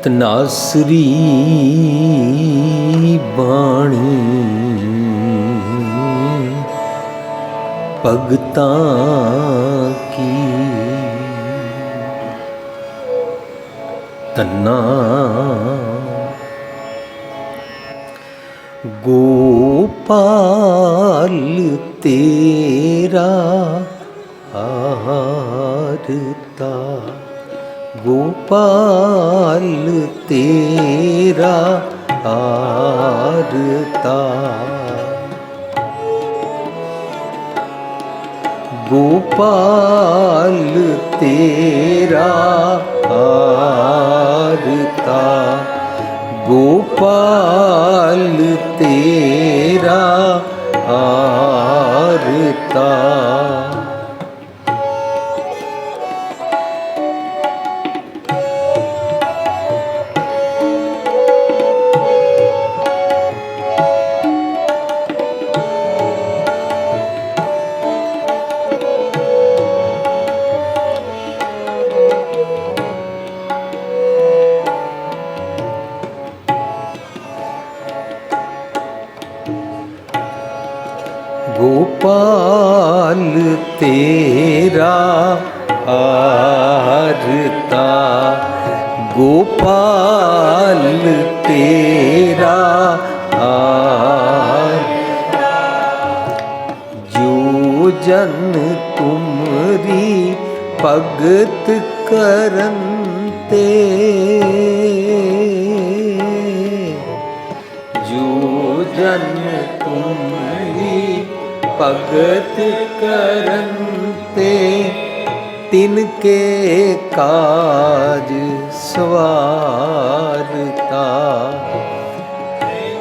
तनासरी बाणी भगतां की तना गोपाल तेरा हारता, गोपाल तेरा हारता, गोपाल तेरा हारता, गोपाल तेरा हारता। गोपाल तेरा हारता, गोपाल तेरा हारता, जो जन तुमरी भगत करन्ते, जो जन तुमरी भगत करन्ते, तिनके काज सवारता,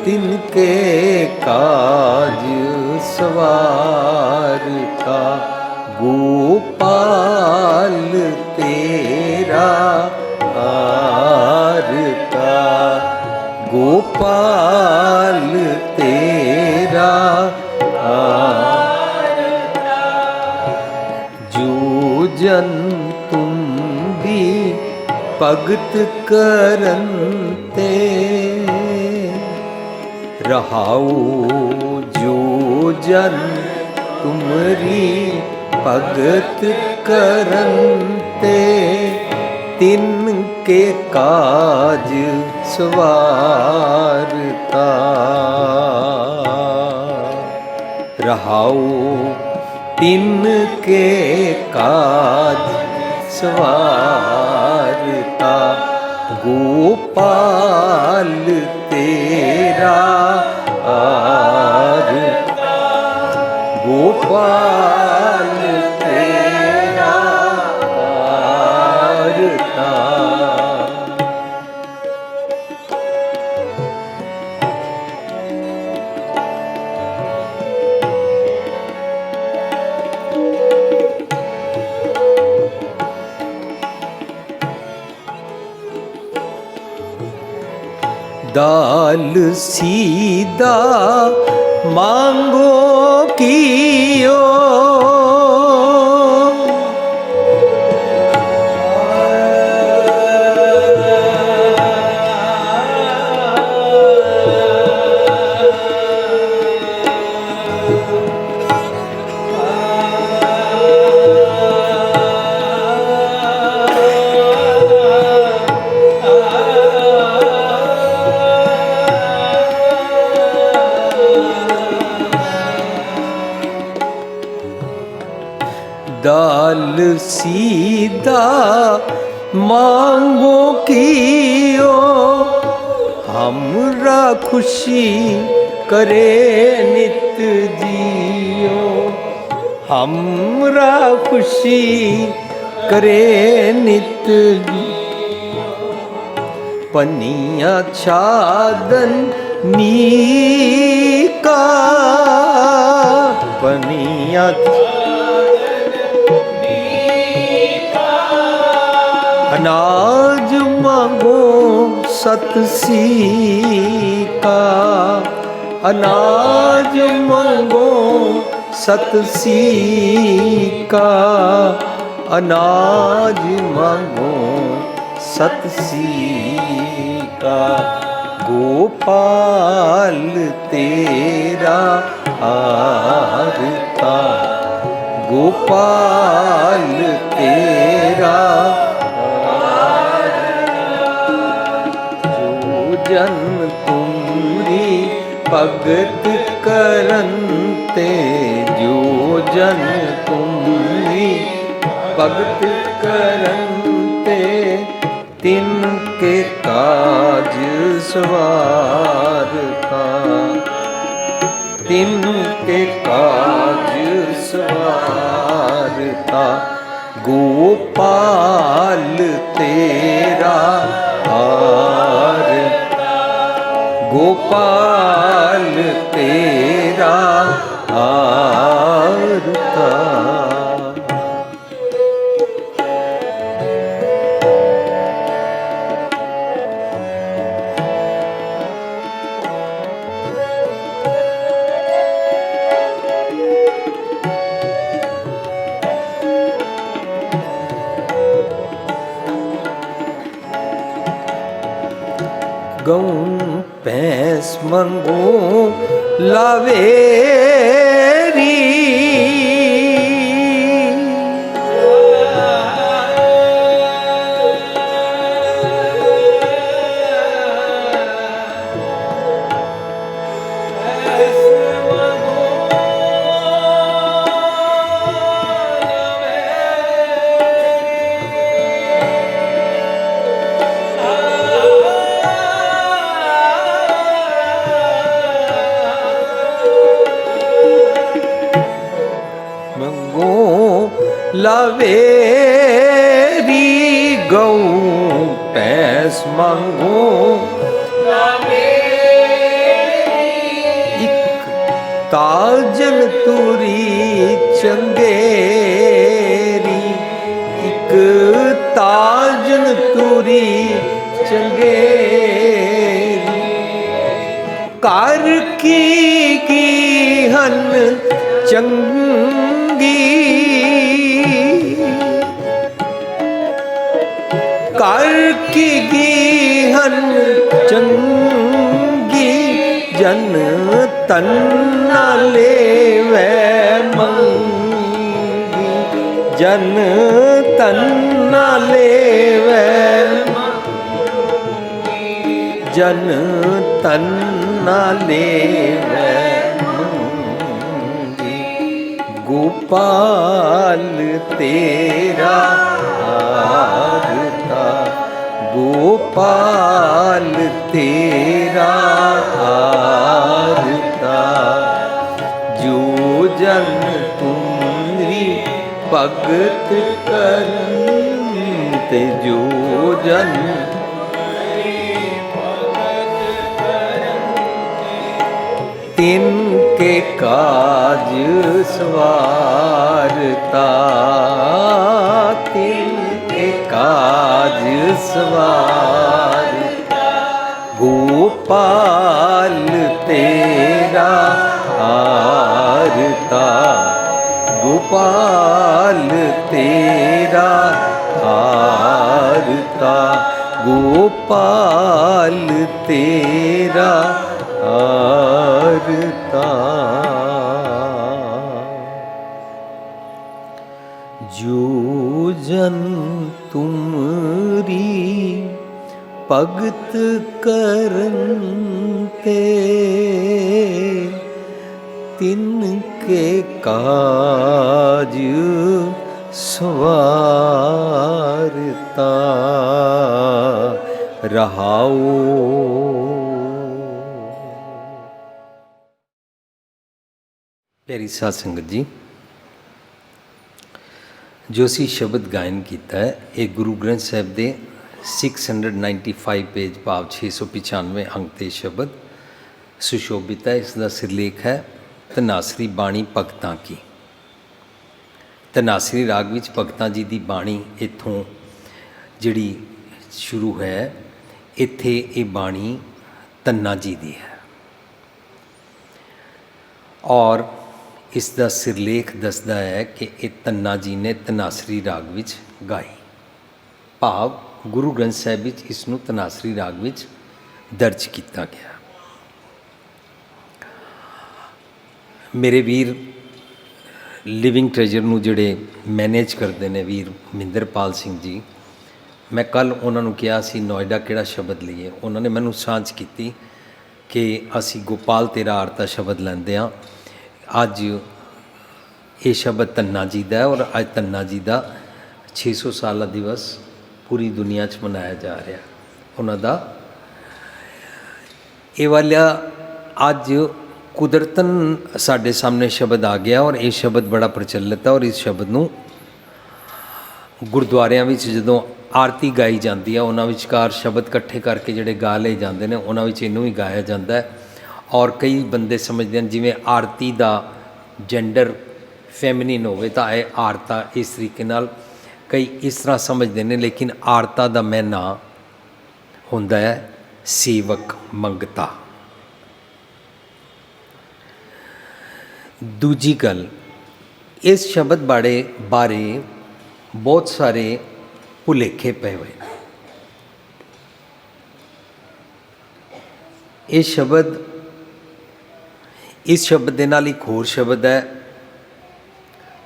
तिनके काज सवारता, गोपाल तेरा हारता, गोपाल तेरा हारता, जो जन तुम भी भगत करन्ते, रहाओ जो जन तुमरी भगत करन्ते, तिनके काज सवारता, रहाओ तिनके काज सवारता, गोपाल तेरा हारता, गोपाल तेरा हारता। दाल सीधा मांगो कियो, दाल सीधा मांगो कियो, हमरा खुशी करे नित जियो, हमरा खुशी करे नित जियो, पनिया छादन नीका, पनिया अनाज मांगो सतसीका, अनाज मांगो सतसीका, अनाज मांगो सतसीका। का गोपाल तेरा हारता, गोपाल तेरा जो जन तुमरी भगत करनते, जो जन तुमरी भगत करनते, तिनके काज सवारता, तिनके काज सवारता, गोपाल तेरा हारता, गोपाल तेरा हारता। गऊं भैंस मंगो लावेरी, लावेरी गऊं भैंस मांगो लावेरी, इक ताजन तुरी चंगेरी, इक ताजन तुरी चंगेरी, कर की हन चंगी, कर की हन चंगी, जन तन न लेवै मंगी, जन तन न लेवै, जन तन न लेवै मंगी, गोपाल तेरा हारता, गोपाल तेरा हारता, जो जन तुमरी भगत करते, जो जन तिनके काज सवारता, तिनके काज सवारता, गोपाल तेरा हारता, गोपाल तेरा हारता, गोपाल तेरा हारता। जो जन तुमरी भगत करनते, तिनके काज सवारता, रहाओ। प्यारी साध संगत जी, जो असी शब्द गायन किया है ये गुरु ग्रंथ साहिब के 695 पेज भाव 695 अंक के शब्द सुशोभित है। इसका सिरलेख है धनासरी बाणी भगतां की। धनासरी राग विच भगतां जी की बाणी इत्थों जिहड़ी शुरू है, इत्थे ये बाणी धन्ना जी की है और इसका सिरलेख दसदा है कि ये धन्ना जी ने धनासरी राग विच गाई। भाव गुरु ग्रंथ साहिब विच इसनूं धनासरी राग विच दर्ज किया गया। मेरे वीर लिविंग ट्रेजर नूं जिहड़े मैनेज करते हैं वीर महिंदरपाल सिंह जी, मैं कल उन्होंने कहा सी नोएडा किहड़ा शब्द लईए, उन्होंने मैनू सांझ की कि असी गोपाल तेरा आरता शब्द लैंदे हाँ। अज ये शब्द धन्ना जी का है और अज धन्ना जी का 600 साला दिवस पूरी दुनिया च मनाया जा रहा उन्हों का। ये वाला अज कुदरतन साढ़े सामने शब्द आ गया और ये शब्द बड़ा प्रचलित है और इस शब्द नूं गुरुद्वारियां विच जदों आरती गाई जाती है उन्हां विचकार शब्द इकट्ठे करके जिहड़े गा लए जाते हैं उन्हां विच इहनूं ही गाया जाता है। और कई बंदे समझते हैं जिवें आरती का जेंडर फैमिनिन होवे तां ये आरता इस तरीके नाल, कई इस तरह समझते हैं, लेकिन आरता का मैना हुंदा है सेवक मंगता। दूजी गल, इस शब्द बारे बहुत सारे भुलेखे पे हुए। इस शब्द के नाल एक होर शब्द है,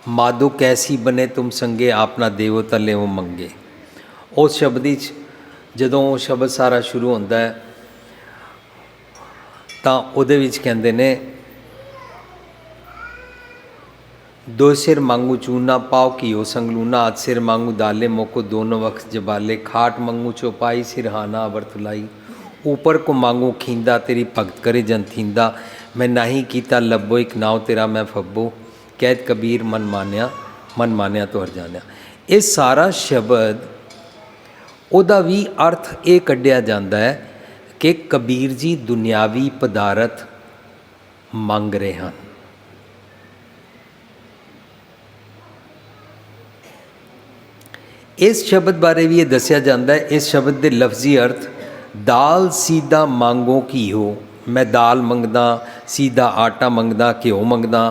मादो कैसी बने तुम संगे आपना देवो तले वो मंगे। उस शब्द जदों शब्द सारा शुरू होता है तो उहदे विच कहंदे ने, दो सिर मांगू चूना पाओ कियो संगलूना, आज सिर मांगू दाले मोको दोनों वक्त जबाले, खाट मांगू चौपाई सिरहाना अबरतलाई, ऊपर को मांगू खींदा तेरी भगत करे जन थींदा, मैं नहीं कीता लब्बो एक नाव तेरा मैं फब्बो, कैद कबीर मन मानिया तो हर जानिया। ये सारा शब्द उहदा भी अर्थ ये कढ़िया जाता है कि कबीर जी दुनियावी पदारथ मंग रहे हैं। इस शब्द बारे भी ये दसिया जाता है, इस शब्द के लफ्जी अर्थ दाल सीधा मांगो घी हो, मैं दाल मंगदा, सीधा आटा मंगदा, घ्यो मंगदा,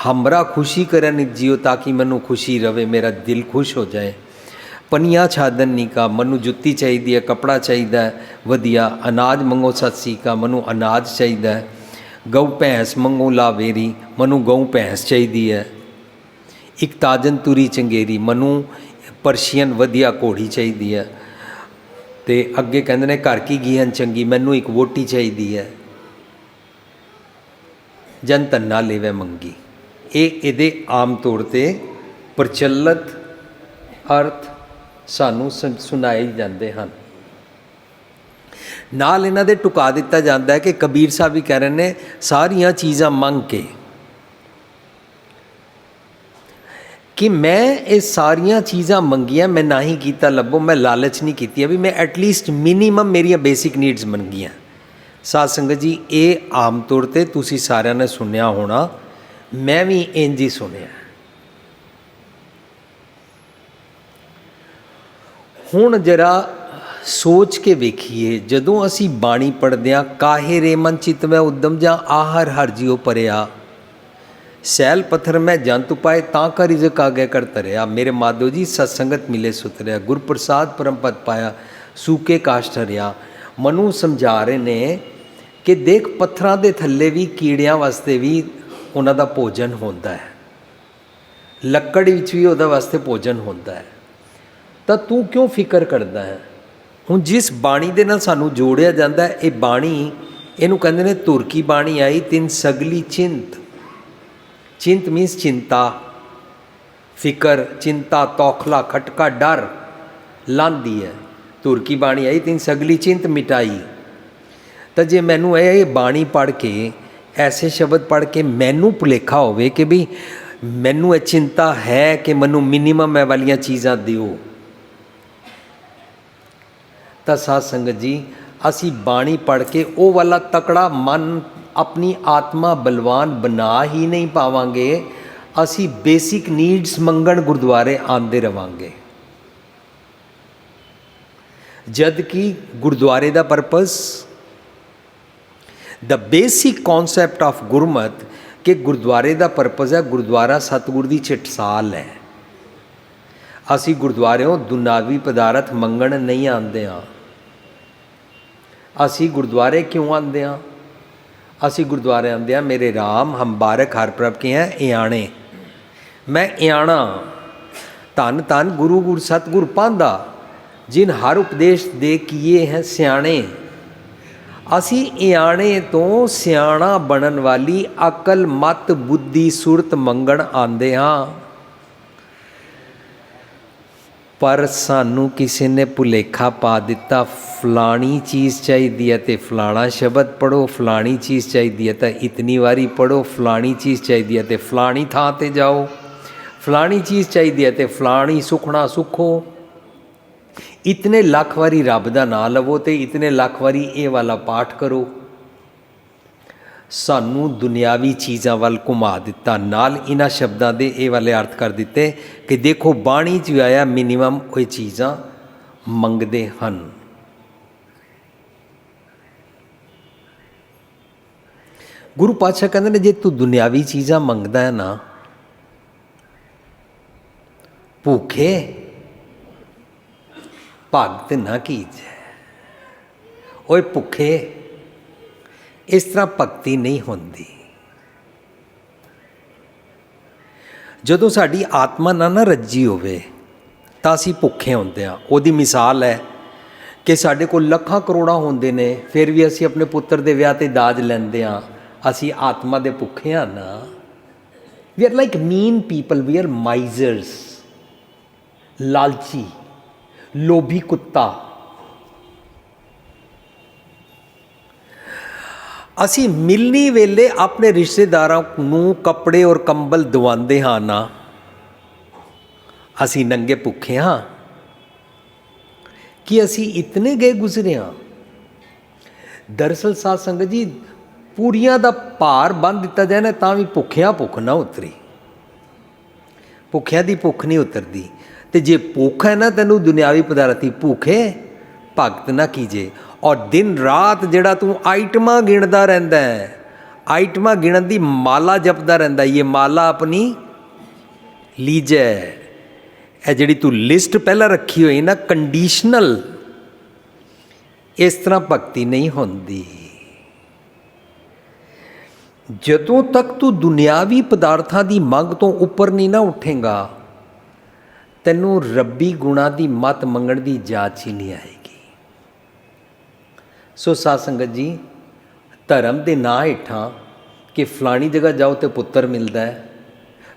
हमरा खुशी करे नित जियो ताकि मैनू खुशी रवे, मेरा दिल खुश हो जाए, पनिया छादन नी का मनु जुत्ती चाहिए है, कपड़ा चाहिए वधिया, अनाज मंगो सत्सी का मनु अनाज चाहिए है, गऊ भैंस मंगो लावेरी मनु गऊ भैंस चाहिए है, एक ताजन तुरी चंगेरी मनु परशियन वधिया घोड़ी चाहिए है, तो अगे कहते ने घर की गीहन चंगी मैनू एक वोटी चाहिए है, जन धन्ना लेवे मंगी। ये आम तौर पर प्रचलित अर्थ सानू सुनाए जाते हैं। नाल इन्हां दे टुका दिता जाता है कि कबीर साहब भी कह रहे हैं सारिया चीज़ां मंग के कि मैं ये सारिया चीज़ां मंगियां, मैं ना ही कीता लब्बो, मैं लालच नहीं की अभी, मैं एटलीस्ट मिनीमम मेरिया बेसिक नीड्स मंगियां। साध संगत जी ये आम तौर पर तुसी सारिया ने सुनिया होना, मैं भी इंज ही सुनिया। हुण जरा सोच के वेखीए, जदों असी बाणी पढ़दे हां, काहे रे मन चित में उद्दम जा आहर हर जियो परिया, सैल पत्थर में जंत पाए तां का रिजक आगे कर तरया, मेरे माधो जी सत्संगत मिले सुतरिया, गुर प्रसाद परम पद पाया सूके काष्ठ हरिया। मनु समझा रहे ने कि देख पत्थरां दे थल्ले भी कीड़ियां वास्ते भी उन्हां दा भोजन होंदा है, लक्कड़ विच भी उहदे वास्ते भोजन होंदा है, तो तू क्यों फिक्र करता है। हुण जिस बाणी दे नाल सानू जोड़िया जाता है, ये बाणी इहनूं कहंदे ने धुर की बाणी आई तिन सगली चिंत, चिंत मीन्स चिंता, फिकर, चिंता, तौखला, खटका, डर लांदी है। धुर की बाणी आई तीन सगली चिंत मिटाई। तो जे मैनू ये बाणी पढ़ के, ऐसे शब्द पढ़ के मैनू भुलेखा होवे कि भी मैनू ये चिंता है कि मैनू मिनीमम ए वालियां चीज़ां दिओ, तो साध संगत जी असी बाणी पढ़ के वो वाला तकड़ा मन अपनी आत्मा बलवान बना ही नहीं पावांगे, असी बेसिक नीड्स मंगण गुरुद्वारे आंदे रवांगे। जद कि गुरुद्वारे का purpose, the basic concept of Gurmat कि गुरुद्वारे का परपस है, गुरुद्वारा सतगुर की चिटसाल है। असी गुरुद्वारों दुनावी पदार्थ मंगण नहीं आते हाँ, ਅਸੀਂ ਗੁਰਦੁਆਰੇ ਕਿਉਂ ਆਉਂਦੇ ਹਾਂ? ਅਸੀਂ ਗੁਰਦੁਆਰੇ ਆਉਂਦੇ ਹਾਂ, ਮੇਰੇ ਰਾਮ ਹਮ ਬਾਰਕ ਹਰ ਪ੍ਰਭ ਕੇ ਹੈ ਇਆਣੇ, ਮੈਂ ਇਆਣਾ। ਧੰਨ ਧੰਨ ਗੁਰੂ ਗੁਰ ਸਤਿਗੁਰ ਪਾਂਧਾ, ਜਿਨ ਹਰ ਉਪਦੇਸ਼ ਦੇ ਕੀਏ ਹੈ ਸਿਆਣੇ। ਅਸੀਂ ਇਆਣੇ ਤੋਂ ਸਿਆਣਾ ਬਣਨ ਵਾਲੀ ਅਕਲ ਮਤ ਬੁੱਧੀ ਸੁਰਤ ਮੰਗਣ ਆਉਂਦੇ ਹਾਂ। ਪਰ ਸਾਨੂੰ ਕਿਸੇ ਨੇ ਭੁਲੇਖਾ ਪਾ ਦਿੱਤਾ, ਫਲਾਣੀ ਚੀਜ਼ ਚਾਹੀਦੀ ਹੈ ਤੇ ਫਲਾਣਾ ਸ਼ਬਦ ਪੜ੍ਹੋ, ਫਲਾਣੀ ਚੀਜ਼ ਚਾਹੀਦੀ ਹੈ ਤਾਂ ਇਤਨੀ ਵਾਰੀ ਪੜ੍ਹੋ, ਫਲਾਣੀ ਚੀਜ਼ ਚਾਹੀਦੀ ਹੈ ਤੇ ਫਲਾਣੀ ਥਾਂ 'ਤੇ ਜਾਓ, ਫਲਾਣੀ ਚੀਜ਼ ਚਾਹੀਦੀ ਹੈ ਤੇ ਫਲਾਣੀ ਸੁਖਣਾ ਸੁਖੋ, ਇਤਨੇ ਲੱਖ ਵਾਰੀ ਰੱਬ ਦਾ ਨਾਂ ਲਵੋ ਤੇ ਇਤਨੇ ਲੱਖ ਵਾਰੀ ਇਹ ਵਾਲਾ ਪਾਠ ਕਰੋ। ਸਾਨੂੰ ਦੁਨਿਆਵੀ ਚੀਜ਼ਾਂ ਵੱਲ ਘੁਮਾ ਦਿੱਤਾ। ਨਾਲ ਇਹਨਾਂ ਸ਼ਬਦਾਂ ਦੇ ਇਹ ਵਾਲੇ ਅਰਥ ਕਰ ਦਿੱਤੇ ਕਿ ਦੇਖੋ ਬਾਣੀ 'ਚ ਆਇਆ ਮਿਨੀਮਮ ਉਹ ਚੀਜ਼ਾਂ ਮੰਗਦੇ ਹਨ। ਗੁਰੂ ਪਾਤਸ਼ਾਹ ਕਹਿੰਦੇ ਨੇ ਜੇ ਤੂੰ ਦੁਨਿਆਵੀ ਚੀਜ਼ਾਂ ਮੰਗਦਾ ਹੈ ਨਾ, ਭੁੱਖੇ ਭਗਤ ਨਾ ਕੀਜੈ। ਓਏ ਭੁੱਖੇ, ਇਸ ਤਰ੍ਹਾਂ ਭਗਤੀ ਨਹੀਂ ਹੁੰਦੀ। ਜਦੋਂ ਸਾਡੀ ਆਤਮਾ ਨਾ ਰੱਜੀ ਹੋਵੇ ਤਾਂ ਅਸੀਂ ਭੁੱਖੇ ਹੁੰਦੇ ਹਾਂ। ਉਹਦੀ ਮਿਸਾਲ ਹੈ ਕਿ ਸਾਡੇ ਕੋਲ ਲੱਖਾਂ ਕਰੋੜਾਂ ਹੁੰਦੇ ਨੇ, ਫਿਰ ਵੀ ਅਸੀਂ ਆਪਣੇ ਪੁੱਤਰ ਦੇ ਵਿਆਹ 'ਤੇ ਦਾਜ ਲੈਂਦੇ ਹਾਂ। ਅਸੀਂ ਆਤਮਾ ਦੇ ਭੁੱਖੇ ਹਾਂ ਨਾ। We are like mean people, we are misers, ਲਾਲਚੀ, ਲੋਭੀ ਕੁੱਤਾ। ਅਸੀਂ ਮਿਲਣੀ ਵੇਲੇ ਆਪਣੇ ਰਿਸ਼ਤੇਦਾਰਾਂ ਨੂੰ ਕੱਪੜੇ ਔਰ ਕੰਬਲ ਦਵਾਉਂਦੇ ਹਾਂ ਨਾ, ਅਸੀਂ ਨੰਗੇ ਭੁੱਖੇ ਹਾਂ ਕਿ ਅਸੀਂ ਇਤਨੇ ਗਏ ਗੁਜ਼ਰੇ ਹਾਂ। ਦਰਅਸਲ ਸਾਧ ਸੰਗਤ ਜੀ, ਪੂਰੀਆਂ ਦਾ ਭਾਰ ਬੰਨ੍ਹ ਦਿੱਤਾ ਜਾਏ ਨਾ ਤਾਂ ਵੀ ਭੁੱਖਿਆਂ ਭੁੱਖ ਨਾ ਉਤਰੀ। ਭੁੱਖਿਆਂ ਦੀ ਭੁੱਖ ਨਹੀਂ ਉਤਰਦੀ। ਤੇ ਜੇ ਭੁੱਖ ਹੈ ਨਾ ਤੈਨੂੰ ਦੁਨਿਆਵੀ ਪਦਾਰਥੀ, ਭੁੱਖੇ ਭਗਤ ਨਾ ਕੀਜੇ। ਔਰ ਦਿਨ ਰਾਤ ਜਿਹੜਾ ਤੂੰ ਆਈਟਮਾਂ ਗਿਣਦਾ ਰਹਿੰਦਾ ਹੈ, ਆਈਟਮਾਂ ਗਿਣਨ ਦੀ ਮਾਲਾ ਜਪਦਾ ਰਹਿੰਦਾ, ਇਹ ਮਾਲਾ ਆਪਣੀ ਲੀਜੈ। ਇਹ ਜਿਹੜੀ ਤੂੰ ਲਿਸਟ ਪਹਿਲਾਂ ਰੱਖੀ ਹੋਈ ਨਾ ਕੰਡੀਸ਼ਨਲ, ਇਸ ਤਰ੍ਹਾਂ ਭਗਤੀ ਨਹੀਂ ਹੁੰਦੀ। ਜਦੋਂ ਤੱਕ ਤੂੰ ਦੁਨਿਆਵੀ ਪਦਾਰਥਾਂ ਦੀ ਮੰਗ ਤੋਂ ਉੱਪਰ ਨਹੀਂ ਨਾ ਉੱਠੇਗਾ, ਤੈਨੂੰ ਰੱਬੀ ਗੁਣਾਂ ਦੀ ਮੱਤ ਮੰਗਣ ਦੀ ਜਾਚ ਹੀ ਨਹੀਂ ਆਏਗੀ। ਸੋ ਸਾਧ ਸੰਗਤ ਜੀ, ਧਰਮ ਦੇ ਨਾਂ ਹੇਠਾਂ ਕਿ ਫਲਾਣੀ ਜਗ੍ਹਾ ਜਾਓ ਤੇ ਪੁੱਤਰ ਮਿਲਦਾ ਹੈ,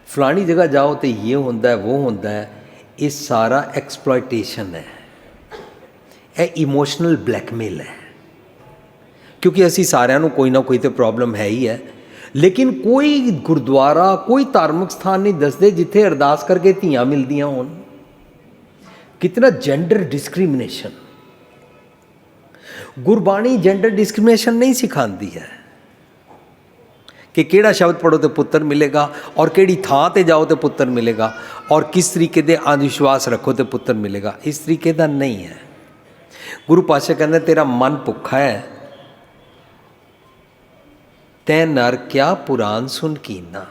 ਫਲਾਣੀ ਜਗ੍ਹਾ ਜਾਓ ਤੇ ਇਹ ਹੁੰਦਾ ਹੈ ਉਹ ਹੁੰਦਾ ਹੈ, ਇਹ ਸਾਰਾ ਐਕਸਪਲੋਇਟੇਸ਼ਨ ਹੈ। ਇਹ ਇਮੋਸ਼ਨਲ ਬਲੈਕਮੇਲ ਹੈ। ਕਿਉਂਕਿ ਅਸੀਂ ਸਾਰਿਆਂ ਨੂੰ ਕੋਈ ਨਾ ਕੋਈ ਤਾਂ ਪ੍ਰੋਬਲਮ ਹੈ ਹੀ ਹੈ, ਲੇਕਿਨ ਕੋਈ ਗੁਰਦੁਆਰਾ, ਕੋਈ ਧਾਰਮਿਕ ਸਥਾਨ ਨਹੀਂ ਦੱਸਦੇ ਜਿੱਥੇ ਅਰਦਾਸ ਕਰਕੇ ਧੀਆਂ ਮਿਲਦੀਆਂ ਹੋਣ। ਕਿਤਨਾ gender discrimination. Gurbani gender discrimination ਨਹੀਂ ਸਿਖਾਉਂਦੀ ਹੈ ਕਿ ਕਿਹੜਾ ਸ਼ਬਦ ਪੜ੍ਹੋ ਤੇ ਪੁੱਤਰ ਮਿਲੇਗਾ, ਔਰ ਕਿਹੜੀ ਥਾਂ ਤੇ ਜਾਓ ਤੇ ਪੁੱਤਰ ਮਿਲੇਗਾ, ਔਰ ਕਿਸ ਤਰੀਕੇ ਦੇ ਅੰਧ ਵਿਸ਼ਵਾਸ ਰੱਖੋ ਤੇ ਪੁੱਤਰ ਮਿਲੇਗਾ। ਇਸ ਤਰੀਕੇ ਦਾ ਨਹੀਂ ਹੈ। ਗੁਰੂ ਪਾਤਸ਼ਾਹ ਕਹਿੰਦੇ ਤੇਰਾ ਮਨ ਭੁੱਖਾ ਹੈ, ਤੈ ਨਰ ਕਿਆ ਪੁਰਾਨ ਸੁਨ ਕੀਨਾ,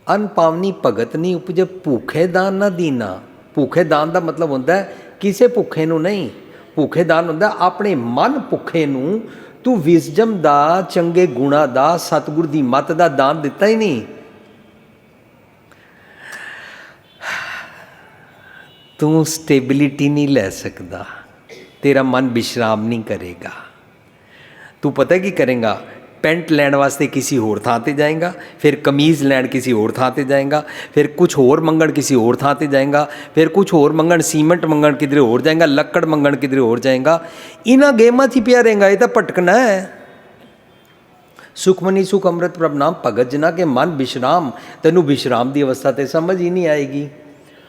ਅਨ ਪਾਵਨੀ ਭਗਤ ਨਹੀਂ ਉਪਜੇ, ਭੁੱਖੇ ਦਾਨ ਨਾ ਦੀਨਾ। ਭੁੱਖੇ ਦਾਨ ਦਾ ਮਤਲਬ ਹੁੰਦਾ ਹੈ ਕਿਸੇ ਭੁੱਖੇ ਨੂੰ ਨਹੀਂ। ਭੁੱਖੇ ਦਾਨ ਹੁੰਦਾ ਆਪਣੇ ਮਨ ਭੁੱਖੇ ਨੂੰ ਤੂੰ ਵਿਜ਼ਡਮ ਦਾ, ਚੰਗੇ ਗੁਣਾਂ ਦਾ, ਸਤਿਗੁਰ ਦੀ ਮੱਤ ਦਾ ਦਾਨ ਦਿੱਤਾ ਹੀ ਨਹੀਂ। ਤੂੰ ਸਟੇਬਿਲਿਟੀ ਨਹੀਂ ਲੈ ਸਕਦਾ, ਤੇਰਾ ਮਨ ਵਿਸ਼ਰਾਮ ਨਹੀਂ ਕਰੇਗਾ। ਤੂੰ ਪਤਾ ਕੀ ਕਰੇਗਾ, ਪੈਂਟ ਲੈਣ ਵਾਸਤੇ ਕਿਸੇ ਹੋਰ ਥਾਂ 'ਤੇ ਜਾਏਗਾ, ਫਿਰ ਕਮੀਜ਼ ਲੈਣ ਕਿਸੇ ਹੋਰ ਥਾਂ 'ਤੇ ਜਾਏਗਾ, ਫਿਰ ਕੁਛ ਹੋਰ ਮੰਗਣ ਕਿਸੇ ਹੋਰ ਥਾਂ 'ਤੇ ਜਾਏਗਾ, ਫਿਰ ਕੁਛ ਹੋਰ ਮੰਗਣ, ਸੀਮੈਂਟ ਮੰਗਣ ਕਿਧਰੇ ਹੋਰ ਜਾਏਗਾ, ਲੱਕੜ ਮੰਗਣ ਕਿਧਰੇ ਹੋਰ ਜਾਏਗਾ। ਇਹਨਾਂ ਗੇਮਾਂ 'ਚ ਹੀ ਪਿਆ ਰਹੇਗਾ। ਇਹ ਤਾਂ ਭਟਕਣਾ ਹੈ। ਸੁਖਮਨੀ ਸੁਖ ਅੰਮ੍ਰਿਤ ਪ੍ਰਭ ਨਾਮ ਭਗਤ ਜਿਨਾ ਕੇ ਮਨ ਵਿਸ਼ਰਾਮ। ਤੈਨੂੰ ਵਿਸ਼ਰਾਮ ਦੀ ਅਵਸਥਾ 'ਤੇ ਸਮਝ ਹੀ ਨਹੀਂ ਆਏਗੀ।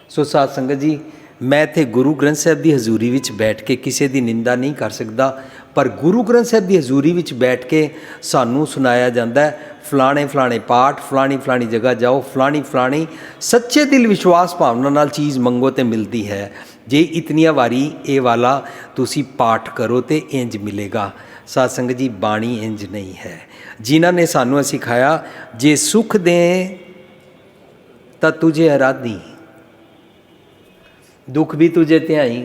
ਸੋ ਸਾਧ ਸੰਗਤ ਜੀ, ਮੈਂ ਇੱਥੇ ਗੁਰੂ ਗ੍ਰੰਥ ਸਾਹਿਬ ਦੀ ਹਜ਼ੂਰੀ ਵਿੱਚ ਬੈਠ ਕੇ ਕਿਸੇ ਦੀ ਨਿੰਦਾ ਨਹੀਂ ਕਰ ਸਕਦਾ, ਪਰ ਗੁਰੂ ਗ੍ਰੰਥ ਸਾਹਿਬ ਦੀ ਹਜ਼ੂਰੀ ਵਿੱਚ ਬੈਠ ਕੇ ਸਾਨੂੰ ਸੁਣਾਇਆ ਜਾਂਦਾ ਫਲਾਣੇ ਫਲਾਣੇ ਪਾਠ, ਫਲਾਣੀ ਫਲਾਣੀ ਜਗ੍ਹਾ ਜਾਓ, ਫਲਾਣੀ ਫਲਾਣੀ ਸੱਚੇ ਦਿਲ ਵਿਸ਼ਵਾਸ ਭਾਵਨਾ ਨਾਲ ਚੀਜ਼ ਮੰਗੋ ਤੇ ਮਿਲਦੀ ਹੈ। ਜੇ ਇਤਨੀਆਂ ਵਾਰੀ ਇਹ ਵਾਲਾ ਤੁਸੀਂ ਪਾਠ ਕਰੋ ਤੇ ਇੰਜ ਮਿਲੇਗਾ। ਸਾਧ ਸੰਗਤ ਜੀ, ਬਾਣੀ ਇੰਜ ਨਹੀਂ ਹੈ। ਜਿਨ੍ਹਾਂ ਨੇ ਸਾਨੂੰ ਸਿਖਾਇਆ, ਜੇ ਸੁਖ ਦੇ ਤਾਂ ਤੁਝੇ ਅਰਾਧੀ, ਦੁੱਖ ਵੀ ਤੁਝੇ ਧਿਆਈ।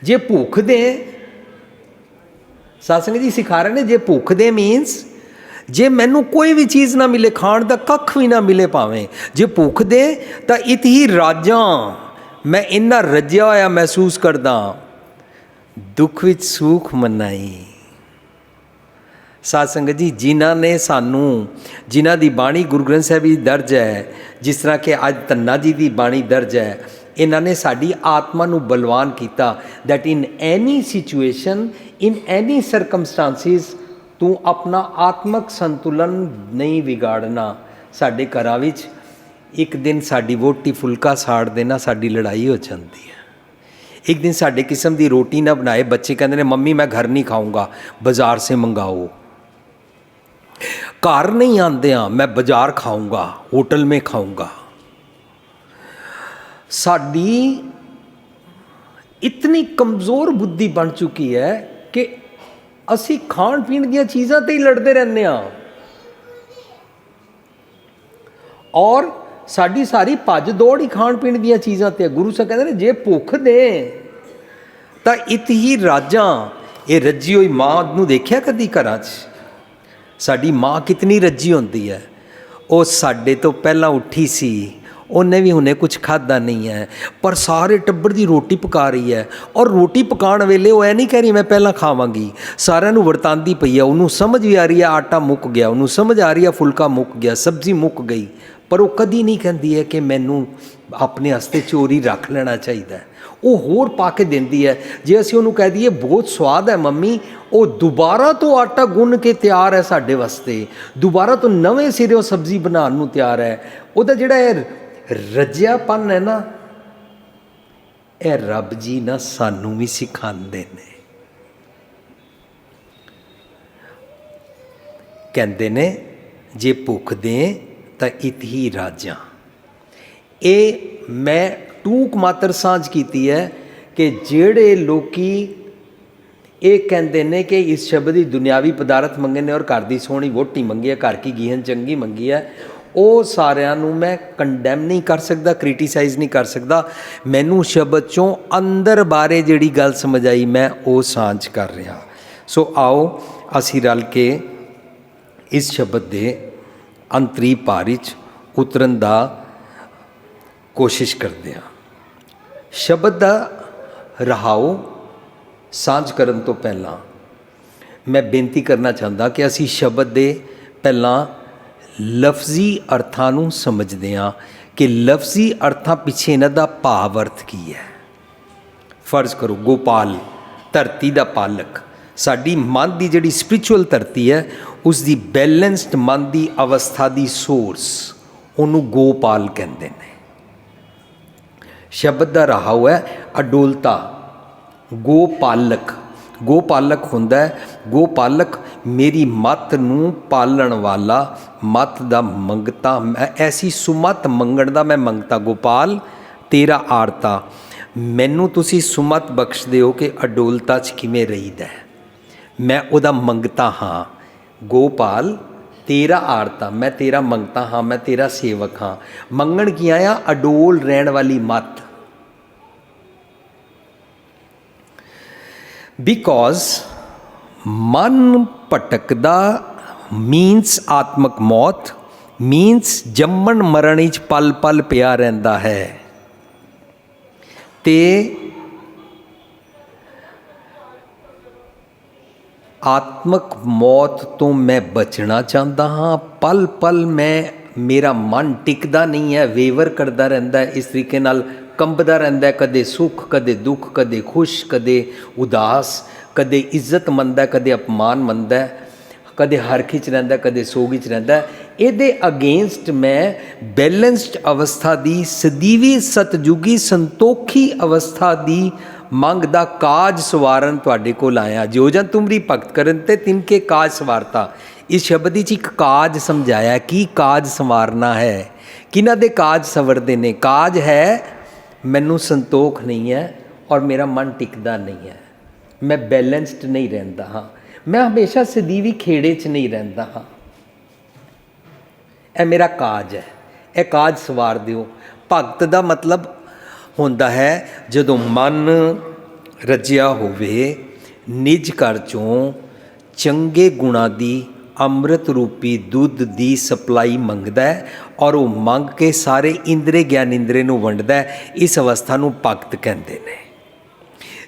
ਜੇ ਭੁੱਖ ਦੇ सत्संग जी सिखा रहे ने, जे भुख दे मीनस जे मैनू कोई भी चीज़ ना मिले, खाण का कख भी ना मिले भावें, जे भुख दे तो इत ही राजा, मैं इन्ना रज्या होया महसूस करदा, दुख विच सुख मनाई। साध संगत जी, जिन्हां ने सानू, जिन्हां दी बाणी गुरु ग्रंथ साहिब जी दर्ज है, जिस तरह के अज धन्ना जी की बाणी दर्ज है, इन्हां ने साडी आत्मा नू बलवान किया that in any situation, in any circumstances तू अपना आत्मक संतुलन नहीं बिगाड़ना। साडे घरां विच एक दिन साडी वोटी फुलका साड़ देना, साडी लड़ाई हो जाती है। एक दिन साडे किस्म की रोटी ना बनाए, बच्चे कहते हैं मम्मी मैं घर नहीं खाऊंगा, बाज़ार से मंगाओ। घर नहीं आते हैं, मैं बाज़ार खाऊंगा, होटल में खाऊंगा। साडी इतनी कमज़ोर बुद्धि बन चुकी है कि असी खाण पीण दी चीज़ां ते ही लड़ते रहने हैं, और साडी सारी भज दौड़ ही खाण पीण दी चीज़ां ते। गुरु साहब कहते हैं जे भुख दे तो इत ही राजा। ये रजी हुई माँ नूं देखिया कदी घरां च? साडी माँ कितनी रजी होंदी है, वो साडे तो पहला उठी सी, उन्हें भी हुणे कुछ खादा नहीं है, पर सारे टब्बर की रोटी पका रही है। और रोटी पकाने वेले वो नहीं कह रही मैं पहला खावांगी, सारिਆਂ ਨੂੰ ਵਰਤਾਂਦੀ पई है। उन्होंने समझ भी आ रही है आटा मुक गया, उन्होंने समझ आ रही है फुलका मुक गया, सब्जी मुक गई, पर वो कदी नहीं कहती है कि मैनू अपने हस्ते चोरी रख लेना चाहिए। वो होर पा के देंदी है। जे असीं उन्होंने कह दईए बहुत स्वाद है मम्मी, वो दोबारा तो आटा गुन के तैयार है साडे वास्ते, दोबारा तो नवें सिरों सब्जी बनाने नूं तैयार है। उहदा जिहड़ा रजियापन है ना, यह रब जी ना सानू भी सिखाते ने। कहते ने जे भुख दें तो इत ही राजा। ये मैं टूक मात्र सांझ की है कि जेड़े लोकी ये कहते हैं कि इस शब्द की दुनियावी पदार्थ मंगे ने और घर की सोहनी वोटी मंगी है, घर की गीहन चंगी मंगी है, वो सारिਆਂ ਨੂੰ मैं कंडैम नहीं कर सकता, क्रिटिसाइज़ नहीं कर सकता। मैनू शब्द चों अंदर बारे जिहड़ी गल समझ आई मैं वो सांझ कर रहा। सो आओ असी रल के इस शब्द के अंतरी भारी च उतरन दा कोशिश करते हैं। शब्द का रहाओ सांझ करन तो पहला मैं बेनती करना चाहता कि असी शब्द के पहला लफ्जी अर्थां नूं समझदे हैं कि लफ्जी अर्थां पिछे इन्हां दा भाव अर्थ की है। फर्ज करो गोपाल धरती का पालक, साडी मन की जिहड़ी स्पिरिचुअल धरती है उसकी बैलेंस्ड मन की अवस्था की सोर्स, उन्होंने गोपाल कहते हैं। शब्द का रहाउ है अडोलता। गोपालक, गोपालक हुंदा है, गोपालक मेरी मत नूं पालन वाला, मत दा मंगता, मैं ऐसी सुमत मंगण दा मैं मंगता। गोपाल तेरा आरता, मैनू तुसी सुमत बख्शदे हो कि अडोलता च किवें रहीदा है, मैं उहदा मंगता हाँ। गोपाल तेरा आरता, मैं तेरा मंगता हाँ, मैं तेरा सेवक हाँ। मंगण की आया अडोल रहन वाली मत। बिकॉज मन भटकदा मीनस आत्मक मौत, मीनस जम्मण मरण च पल पल पिया रहिंदा है। ते आत्मक मौत तो मैं बचना चाहता हाँ। पल पल मैं मेरा मन टिकदा नहीं है, वेवर करता रहता है, इस तरीके नाल कंबदा रहता है, कदे सुख कदे दुख, कदे खुश कदे उदास, कदे इज्जत मंदा कदे अपमान मंदा, कदे हरख च रहिंदा कदे सोग च रहिंदा। इहदे अगेंस्ट मैं बैलेंस्ड अवस्था दी, सदीवी सतयुगी संतोखी अवस्था दी मंग दा काज सवारन तुहाडे कोल आया। जो जन तुमरी भगत करन ते तिनके काज सवारता। इस शब्द च एक काज समझाया कि काज संवारना है। किन्हां दे काज संवरदे ने? काज है मैनू संतोख नहीं है और मेरा मन टिकदा नहीं है, मैं बैलेंस्ड नहीं रहता हाँ, मैं हमेशा सदीवी खेड़े च नहीं रहता हाँ। यह मेरा काज है, यह काज सवार दिओ। भगत का मतलब होंदा है जदों मन रजिया होवे, निज घर चों ਚੰਗੇ ਗੁਣਾਂ ਦੀ ਅੰਮ੍ਰਿਤ ਰੂਪੀ ਦੁੱਧ ਦੀ ਸਪਲਾਈ ਮੰਗਦਾ ਹੈ ਔਰ ਉਹ ਮੰਗ ਕੇ ਸਾਰੇ ਇੰਦਰੇ ਗਿਆਨ ਇੰਦਰੇ ਨੂੰ ਵੰਡਦਾ ਹੈ। ਇਸ ਅਵਸਥਾ ਨੂੰ ਭਗਤ ਕਹਿੰਦੇ ਨੇ।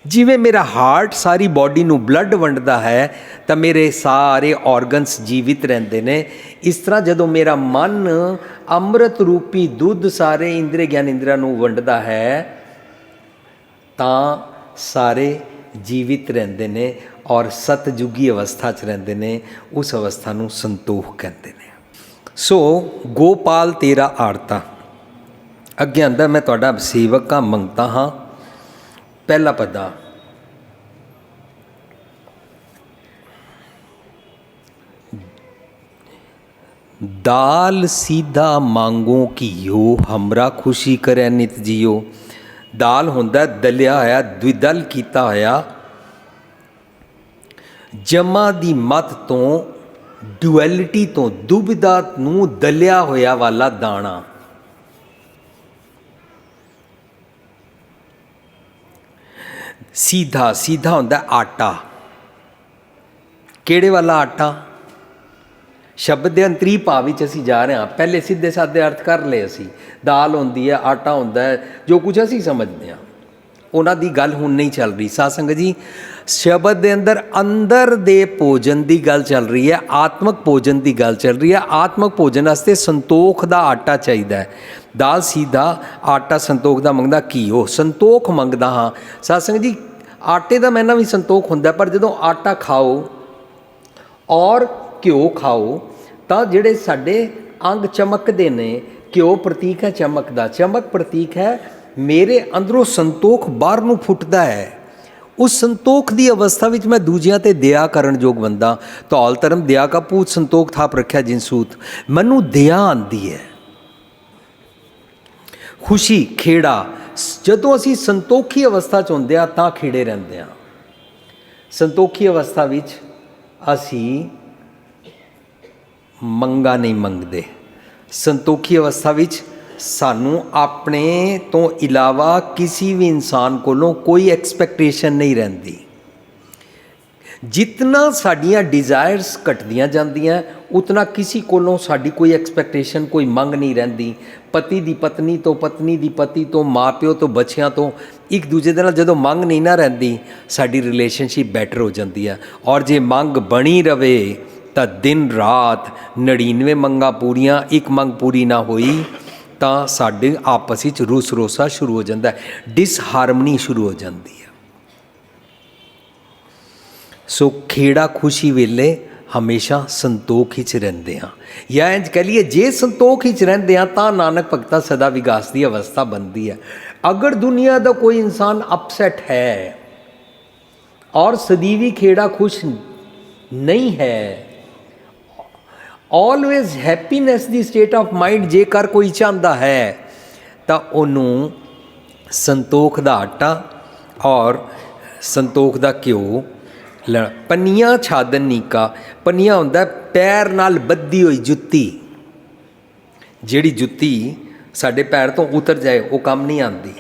ਜਿਵੇਂ ਮੇਰਾ ਹਾਰਟ ਸਾਰੀ ਬੋਡੀ ਨੂੰ ਬਲੱਡ ਵੰਡਦਾ ਹੈ ਤਾਂ ਮੇਰੇ ਸਾਰੇ ਆਰਗਨਸ ਜੀਵਿਤ ਰਹਿੰਦੇ ਨੇ। ਇਸ ਤਰ੍ਹਾਂ ਜਦੋਂ ਮੇਰਾ ਮਨ ਅੰਮ੍ਰਿਤ ਰੂਪੀ ਦੁੱਧ ਸਾਰੇ ਇੰਦਰੇ ਗਿਆਨ ਇੰਦਰਾਂ ਨੂੰ ਵੰਡਦਾ ਹੈ ਤਾਂ ਸਾਰੇ ਜੀਵਿਤ ਰਹਿੰਦੇ ਨੇ ਔਰ ਸਤਜੁਗੀ ਅਵਸਥਾ 'ਚ ਰਹਿੰਦੇ ਨੇ। ਉਸ ਅਵਸਥਾ ਨੂੰ ਸੰਤੋਖ ਕਹਿੰਦੇ ਨੇ। ਸੋ ਗੋਪਾਲ ਤੇਰਾ ਆਰਤਾ ਅੱਗੇ ਆਂਦਾ, ਮੈਂ ਤੁਹਾਡਾ ਸੇਵਕ ਹਾਂ, ਮੰਗਤਾ ਹਾਂ। ਪਹਿਲਾ ਪਦਾ, ਦਾਲ ਸੀਧਾ ਮੰਗੋ ਕੀਓ, ਹਮਰਾ ਖੁਸ਼ੀ ਕਰੇ ਨਿਤ ਜੀਓ। ਦਾਲ ਹੁੰਦਾ ਦਲਿਆ ਹੋਇਆ, द्विदल ਕੀਤਾ ਹੋਇਆ, ਜਮਾ ਦੀ ਮਤ ਤੋਂ, ਡੁਐਲਿਟੀ ਤੋਂ, ਦੁਬਿਧਾ ਨੂੰ ਦਲਿਆ ਹੋਇਆ ਵਾਲਾ ਦਾਣਾ। सीधा, सीधा होंदा आटा। किहड़े वाला आटा? शब्द के अंतरी भाव विच असीं जा रहे हैं। पहले सीधे साधे अर्थ कर ले असीं, दाल होंदी है, आटा होंदा है, जो कुछ असीं समझते हैं उन्हां दी गल हुण नहीं चल रही। साध संगत जी, शब्द के अंदर दे भोजन की गल चल रही है, आत्मक भोजन की गल चल रही है। आत्मक भोजन वास्ते संतोख का आटा चाहिए। दाल सीधा, आटा संतोख का मंगदा घीओ। संतोख मंगदा हाँ साध संगत जी, आटे का मैनू भी संतोख हुंदा, पर जदों आटा खाओ और घ्यो खाओ तो जिहड़े साडे अंग चमकदे ने, घ्यो प्रतीक है चमक दा, चमक प्रतीक है मेरे अंदरों संतोख बाहर नूं फुटदा है। उस संतोख की अवस्था में मैं दूजियां ते दया करन जोग बनदा। तो औल धर्म दया का पूत संतोख थाप रखिया जिनसूत। मैनू दया आंदी है, खुशी, खेड़ा। जदों असीं संतोखी अवस्था च हुंदे आ तां खेड़े रहिंदे आ। संतोखी अवस्था विच असीं मंगा नहीं मंगदे। संतोखी अवस्था विच सानू अपने तो इलावा किसी भी इंसान कोलों कोई एक्सपैक्टेशन नहीं रहिंदी। जितना साड़ियाँ डिज़ायर्स घटदियाँ जांदियां उतना किसी कोलों साड़ी कोई एक्सपैक्टेशन, कोई मंग नहीं रहिंदी। पति दी पत्नी तो, पत्नी दी पति तो, माँ प्यो तो, बच्चियां तो एक दूजे दे नाल जदों मंग नहीं ना रहिंदी साड़ी रिलेशनशिप बैटर हो जाती है। और जे मंग बनी रवे तो दिन रात 99 मंगां पूरियां, एक मंग पूरी ना होई तो साडे आपस में रूस रोसा शुरू हो जाता है, डिसहारमनी शुरू हो जाती है। सो खेड़ा खुशी वेले हमेशा संतोख ही रहिंदे हाँ, या इंज कह लीए जे संतोख ही रहिंदे हाँ तां नानक भगता सदा विकास की अवस्था बनती है। अगर दुनिया का कोई इंसान अपसैट है और सदीवी खेड़ा खुश नहीं है, always happiness the state of mind जेकर कोई चाहता है तो उन्होंने संतोख का आटा और संतोख का घ्यो लेना। पनिया छादन नीका, पनिया होंदा पैर नाल बद्धी हुई जुत्ती। जिहड़ी जुत्ती साडे पैर तो उतर जाए वो काम नहीं आती।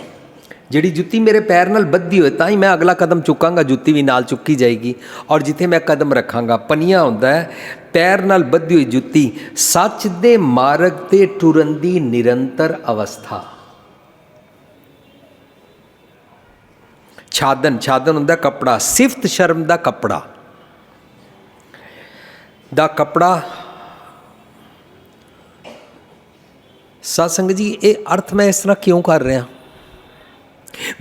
जिहड़ी जुत्ती मेरे पैर नाल बद्धी होए तां ही मैं अगला कदम चुकांगा, जुत्ती भी नाल चुकी जाएगी और जिथे मैं कदम रखांगा। पनिया होंदा है पैर नाल बद्धी हुई जुत्ती, सच दे मार्ग ते टुरन दी निरंतर अवस्था। छादन, छादन होंदा कपड़ा, सिफत शर्म दा कपड़ा, साध संगत जी ये अर्थ मैं इस तरह क्यों कर रहा,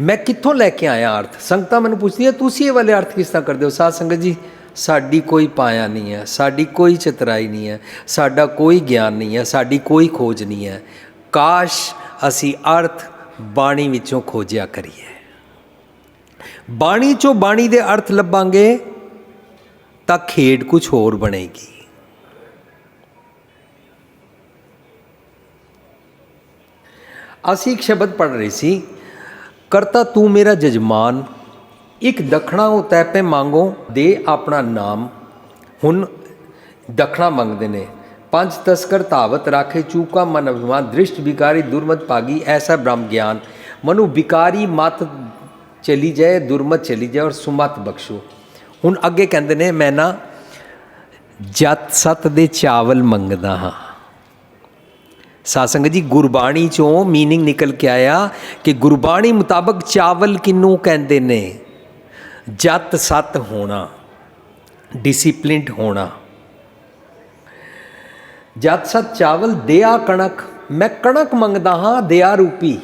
मैं कित्थों लैके आया अर्थ। संगतां मैनूं पुछदी है तुसीं ये वाले अर्थ किस तरह करदे हो। साध संगत जी साडी कोई पाया नहीं है, साडी कोई चतराई नहीं है, साडा कोई ज्ञान नहीं है, साडी कोई खोज नहीं है। काश असी अर्थ बाणी विचों खोजिया करिए। बाणी चों बाणी दे अर्थ लभांगे तां खेड कुछ होर बनेगी। असी एक शब्द पढ़ रही सी, करता तू मेरा जजमान, एक दखना हो तै पे मांगो दे अपना नाम। हुण दखना मंगते ने, पंच तस्कर धावत राखे चूका मन अभिमान, दृष्ट बिकारी दुर्मत भागी ऐसा ब्रह्म ज्ञान। मनु बिकारी मत चली जाए, दुर्मत चली जाए और सुमत बख्शो। हुण अगे कहते ने मैं ना ਜਤ ਸਤ ਦੇ ਚਾਵਲ ਮੰਗਦਾ ਹਾਂ। ਸਾਧ ਸੰਗਤ ਜੀ, ਗੁਰਬਾਣੀ ਚੋਂ ਮੀਨਿੰਗ ਨਿਕਲ ਕੇ ਆਇਆ ਕਿ ਗੁਰਬਾਣੀ ਮੁਤਾਬਕ ਚਾਵਲ ਕਿਹਨੂੰ ਕਹਿੰਦੇ ਨੇ? ਜਤ ਸਤ ਹੋਣਾ, ਡਿਸਿਪਲਿਨਡ ਹੋਣਾ। ਜਤ ਸਤ ਚਾਵਲ ਦਿਆ ਕਣਕ, ਮੈਂ ਕਣਕ ਮੰਗਦਾ ਹਾਂ ਦਿਆ ਰੂਪੀ।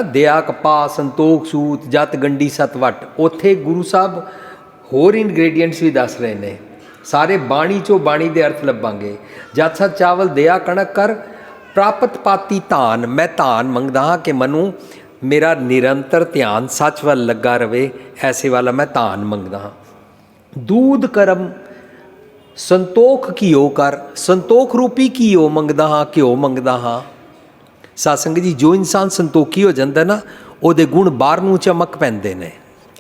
ਦਿਆ ਕਪਾਹ, ਸੰਤੋਖ ਸੂਤ, ਜਤ ਗੰਢੀ ਸਤ ਵਟ। ਉੱਥੇ ਗੁਰੂ ਸਾਹਿਬ ਹੋਰ ਇਨਗ੍ਰੇਡੀਐਂਟਸ ਵੀ ਦੱਸ ਰਹੇ ਨੇ, ਸਾਰੇ ਬਾਣੀ ਚੋਂ ਬਾਣੀ ਦੇ ਅਰਥ ਲੱਭਾਂਗੇ। ਜਤ ਸਤ ਚਾਵਲ ਦਿਆ ਕਣਕ ਕਰ, ਪ੍ਰਾਪਤ ਪਾਤੀ ਧਾਨ। ਮੈਂ ਧਾਨ ਮੰਗਦਾ ਹਾਂ ਕਿ ਮੈਨੂੰ ਮੇਰਾ ਨਿਰੰਤਰ ਧਿਆਨ ਸੱਚ ਵੱਲ ਲੱਗਾ ਰਵੇ, ਐਸੇ ਵਾਲਾ ਮੈਂ ਧਾਨ ਮੰਗਦਾ ਹਾਂ। ਦੂਧ ਕਰਮ, ਸੰਤੋਖ ਘਿਓ ਕਰ। ਸੰਤੋਖ ਰੂਪੀ ਘਿਓ ਮੰਗਦਾ ਹਾਂ, ਘਿਓ ਮੰਗਦਾ ਹਾਂ। ਸਾਧ ਸੰਗਤ ਜੀ, ਜੋ ਇਨਸਾਨ ਸੰਤੋਖੀ ਹੋ ਜਾਂਦਾ ਨਾ, ਉਹਦੇ ਗੁਣ ਬਾਹਰ ਨੂੰ ਚਮਕ ਪੈਂਦੇ ਨੇ।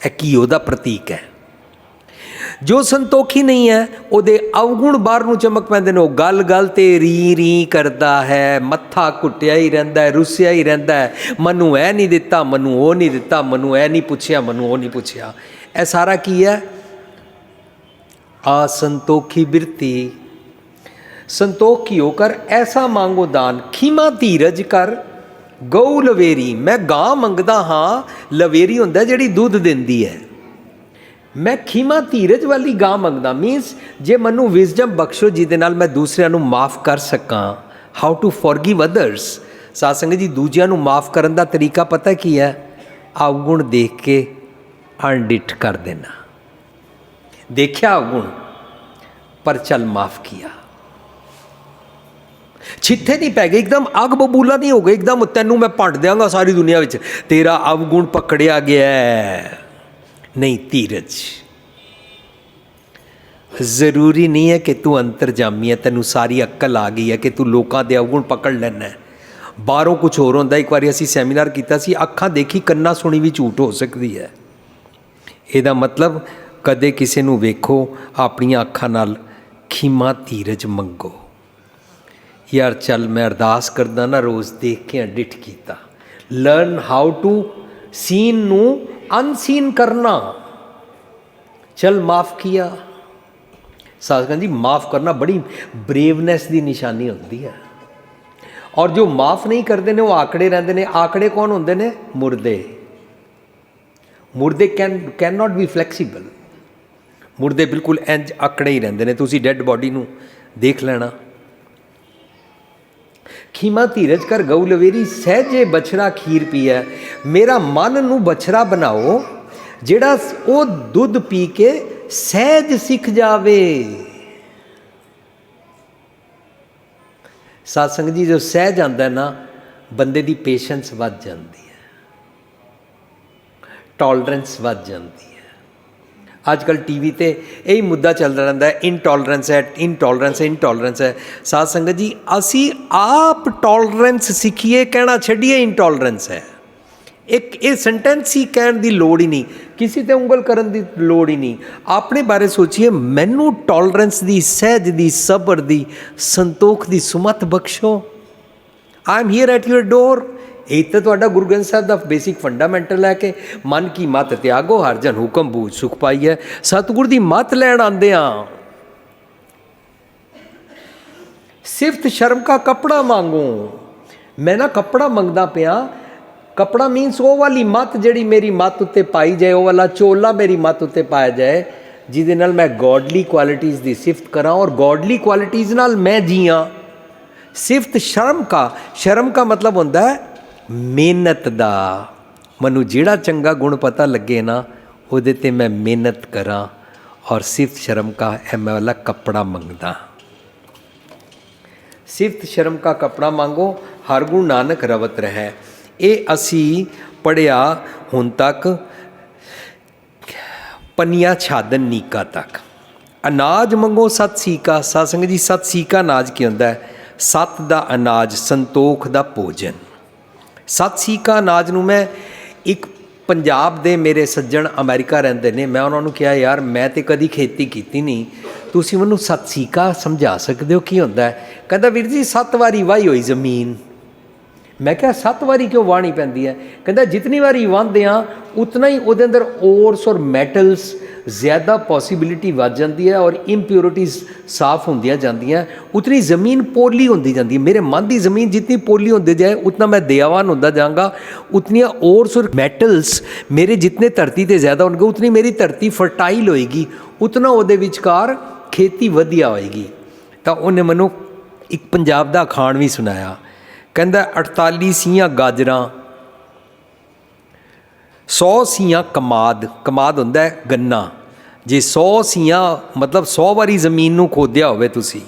ਇਹ ਘਿਓ ਦਾ ਪ੍ਰਤੀਕ ਹੈ। ਜੋ ਸੰਤੋਖੀ ਨਹੀਂ ਹੈ, ਉਹਦੇ ਅਵਗੁਣ ਬਾਹਰ ਨੂੰ ਚਮਕ ਪੈਂਦੇ ਨੇ। ਉਹ ਗੱਲ ਗੱਲ 'ਤੇ ਰੀ ਰੀ ਕਰਦਾ ਹੈ, ਮੱਥਾ ਘੁੱਟਿਆ ਹੀ ਰਹਿੰਦਾ ਹੈ, ਰੁੱਸਿਆ ਹੀ ਰਹਿੰਦਾ ਹੈ। ਮੈਨੂੰ ਇਹ ਨਹੀਂ ਦਿੱਤਾ, ਮੈਨੂੰ ਉਹ ਨਹੀਂ ਦਿੱਤਾ, ਮੈਨੂੰ ਇਹ ਨਹੀਂ ਪੁੱਛਿਆ, ਮੈਨੂੰ ਉਹ ਨਹੀਂ ਪੁੱਛਿਆ। ਇਹ ਸਾਰਾ ਕੀ ਹੈ? असंतोखी बिरती। संतोख की होकर ऐसा मांगो दान, खीमा धीरज कर गऊ लवेरी। मैं गां मंगदा हाँ, लवेरी हुंदा जिहड़ी दुध दिंदी है। मैं खीमा धीरज वाली गां मंगदा, मीनस जे मैनू विजडम बख्शो जिहदे नाल मैं दूसरिਆਂ ਨੂੰ माफ़ कर सकां। How to forgive others. साध संगत जी, दूजिਆਂ ਨੂੰ माफ़ करन दा तरीका पता की है? अवगुण देख के अनडिठ कर देना। देखा अवगुण पर चल माफ़ किया। छिथे नहीं पै गए, एकदम अग बबूला नहीं हो गए, एकदम तेनू मैं भंड देंगा सारी दुनिया में, तेरा अवगुण पकड़िया गया है। नहीं, धीरज। जरूरी नहीं है कि तू अंतरजामी है, तेनू सारी अक्ल आ गई है कि तू लोगों के अवगुण पकड़ लेना है। बाहरों कुछ होर होंदा। एक बार असीं सैमीनार किया सी, अखां देखी कन्ना सुनी भी झूठ हो सकती है। ਇਹਦਾ मतलब कदे किसी ਨੂੰ ਵੇਖੋ ਆਪਣੀਆਂ ਅੱਖਾਂ ਨਾਲ, ਖੀਮਾ ਧੀਰਜ ਮੰਗੋ। यार चल, मैं अरदास करदा ना रोज़, देख के डिठ कीता। लर्न हाउ टू सीन नू अनसीन करना। चल माफ़ किया। साधगन जी, माफ़ करना बड़ी ब्रेवनेस की निशानी होती है। और जो माफ़ नहीं करते ने वो आकड़े रहते हैं। आकड़े कौन होंगे ने? मुर्दे। मुर्दे कैन नॉट बी फ्लैक्सीबल। मुर्दे बिल्कुल इंज आकड़े ही रहते हैं। तुसी डेड बॉडी नू देख लेना। खीमा धीरज कर गऊ लवेरी, सहजे बछड़ा खीर पीए। मेरा मन नू बछड़ा बनाओ जिहड़ा वो दुध पी के सहज सिख जावे। साध संगत जी, जो सहज आंदा है ना, बंदे दी पेशेंस वध जाती है, टॉलरेंस वध जाती है। आजकल टीवी ते यही मुद्दा चलता रहता है, इनटॉलरेंस है, इनटॉलरेंस है, इनटॉलरेंस है। साध संगत जी, असी आप टॉलरेंस सीखिए, कहना छड्डिए इनटॉलरेंस है। एक ये सेंटेंस ही कहने की लोड़ ही नहीं, किसी ते उंगल करन की लोड़ ही नहीं। अपने बारे सोचिए, मैनू टॉलरेंस की, सहज की, सबर की, संतोख की सुमत बख्शो। I am here at your door. ये तो तुहाडा गुरु ग्रंथ साहिब का बेसिक फंडामेंटल है कि मन की मत त्यागो, हर जन हुक्म बूझ सुख पाई है। सतगुर की मत लैन आंदे आ। सिफत शर्म का कपड़ा मांगो। मैं ना कपड़ा मंगदा पिया। कपड़ा मीनस वो वाली मत जिहड़ी मेरी मत उत्ते पाई जाए, वो वाला चोला मेरी मत उत्ते पाया जाए, जिहदे नाल मैं गॉडली क्वालिटीज़ की सिफत करा और गॉडली क्वालिटीज़ नाल मैं जियां। सिफत शर्म का मतलब होंदा है मेहनत दा। मनु जिहड़ा चंगा गुण पता लगे ना, उहदे ते मैं मेहनत करा। और सिफत शर्म का मैं वाला कपड़ा मंगदा। सिफत शर्म का कपड़ा मांगो, हर गुण नानक रवत रहे। ये असी पढ़िया हुण तक पनिया छादन नीका तक। अनाज मंगो सत सीका। साध संगत जी, सत सीका अनाज की होंदा है? सत दा अनाज, संतोख दा भोजन। सत सीका अनाज नूं मैं, एक पंजाब दे मेरे सज्जन अमेरिका रहिंदे ने, मैं उन्होंने कहा यार मैं तो कभी खेती की नहीं, तुसीं मैनूं सत सीका समझा सकते हो की होंदा है? कहता वीर जी 7 वारी वाही हुई जमीन। मैं क्या 7 वारी क्यों वाहनी पैंदी है? कहता जितनी वारी वाहते हाँ उतना ही उहदे अंदर ओर्स और मैटल्स ज़्यादा पॉसिबिलिटी वध जाती है और इंप्योरिटीज़ साफ होंदियां जांदियां, उतनी ज़मीन पोली होंदी जाती है। मेरे मन की ज़मीन जितनी पोली होती जाए उतना मैं दयावान होता जाऊँगा, उतनियाँ ओर्स और मैटल्स मेरे जितने धरती पर ज़्यादा होंगे, उतनी मेरी धरती फर्टाइल होएगी, उतना उहदे विचकार खेती वधिया होएगी। तो उन्हें मैनू एक पंजाब दा अखाण भी सुनाया, कहंदा 48 सीयां गाजरां, 100 सीयां कमाद, कमाद हुंदा है गन्ना, जे 100 सीयां मतलब 100 वारी जमीन नूं खोदिया होवे तुसी,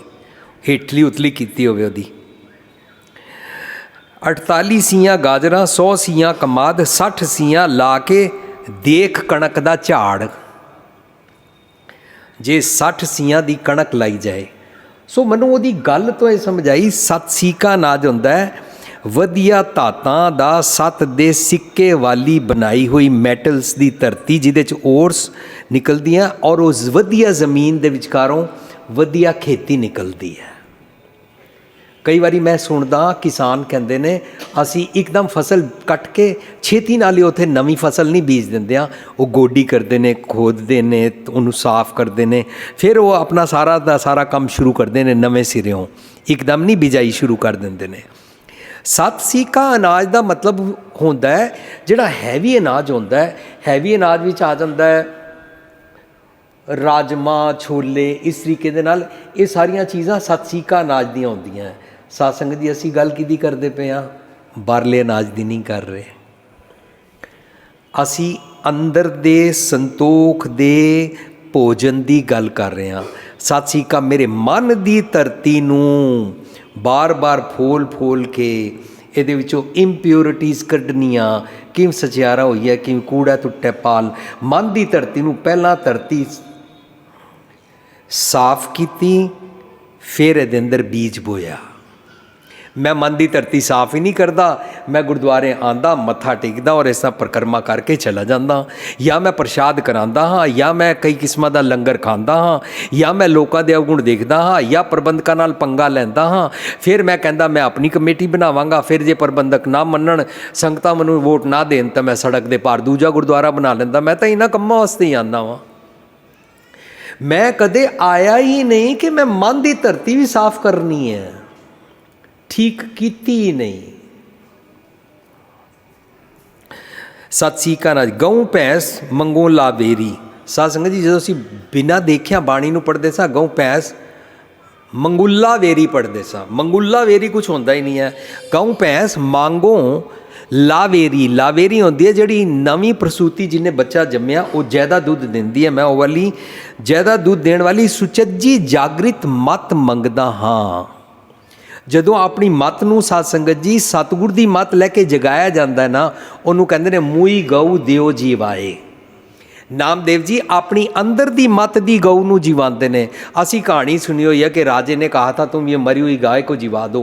हेठली उतली कीती होवे ओदी, 48 सीयां गाजरां, 100 सीयां कमाद, 60 सीयां ला के देख कणक दा झाड़, जे 60 सीयां दी कणक लाई जाए। सो मैनू उहदी गल तो ये समझ आई, सतसीका अनाज हुंदा है वधिया धातां दा सत्त दे सिक्के वाली बनाई हुई मैटल्स दी धरती जिहदे च ओर्स निकलदियां और उस वधिया जमीन दे विचकारों वधिया खेती निकलदी है। कई बारी मैं सुनदा किसान कहंदे ने असी एकदम फसल कट के छेती नाल ही उत्थे नवीं फसल नहीं बीज दिंदे, वो गोडी करते हैं, खोदते हैं, उन्होंने साफ करते हैं, फिर वो अपना सारा दा सारा काम शुरू करते हैं नवें सिरों, एकदम नहीं बिजाई शुरू कर देंदे ने। सतसीका अनाज का मतलब होंदा है जिहड़ा हैवी अनाज होंदा है, हैवी अनाज विच आ जांदा है राजमा छोले, इस तरीके दे नाल ये सारियां चीज़ां सतसीका अनाज दियां होंदियां हैं। साध संगत जी असी गल किहदी करदे पे हाँ, बारले अनाज दी नहीं कर रहे, असी अंदर दे संतोख दे भोजन दी गल कर रहे हैं। सतसीका मेरे मन दी धरती नूं बार बार फोल फोल के ਇਹਦੇ ਵਿੱਚੋਂ ਇੰਪਿਓਰਿਟੀਜ਼ ਕੱਢਣੀਆਂ, ਕਿਵੇਂ ਸਚਿਆਰਾ ਹੋਈ ਹੈ, ਕਿਵੇਂ ਕੂੜਾ ਟੁੱਟੇ ਪਾਲ, ਮਨ ਦੀ ਧਰਤੀ ਨੂੰ ਪਹਿਲਾਂ ਧਰਤੀ ਸਾਫ਼ ਕੀਤੀ, ਫਿਰ ਇਹਦੇ ਅੰਦਰ ਬੀਜ ਬੋਇਆ। मैं मन की धरती साफ ही नहीं करता, मैं गुरुद्वारे आंदा मत्था टेकदा और इस तरह परिक्रमा करके चला जाता, या मैं प्रसाद करांदा हाँ, या मैं कई किस्मां दा लंगर खांदा हाँ, या मैं लोगों के अवगुण देखदा हाँ, या प्रबंधकां नाल पंगा लैंदा हाँ, फिर मैं कहंदा मैं अपनी कमेटी बनावांगा, फिर जे प्रबंधक ना मनण, संगतां मैनूं वोट ना देण तां मैं सड़क दे पार दूजा गुरुद्वारा बना लैंदा। मैं तां इन्हां कंमां वास्ते ही आंदा वां। मैं कदे आया ही नहीं कि मैं मन की धरती भी साफ करनी है, ठीक कीती ही नहीं। सतसीका अनाज गऊ भैंस मंगो लावेरी। साध संगत जी जो असीं बिना देखिया बाणी नूं पढ़दे सां, गऊ भैंस मंगुला वेरी पढ़दे सां, मंगुला वेरी कुछ होंदा ही नहीं है। गऊ भैंस मांगो लावेरी, लावेरी होंदी है जिहड़ी नवीं प्रसूति जिन्हें बच्चा जम्मिया वो ज़्यादा दुध दिंदी है। मैं वो वाली ज़्यादा दुध देण वाली सुचज्जी जागृत मत मंगदा हाँ। जदों अपनी मत नूं साध संगत जी सतगुर दी मत लैके जगाया जाता है ना, उन्होंने कहते हैं मूई गऊ दिओ जीवाए। नामदेव जी अपनी अंदर दी मत दी गऊ नूं जीवाते ने। असी कहानी सुनी हुई है कि राजे ने कहा था तुम ये मरी हुई गाय को जीवा दो।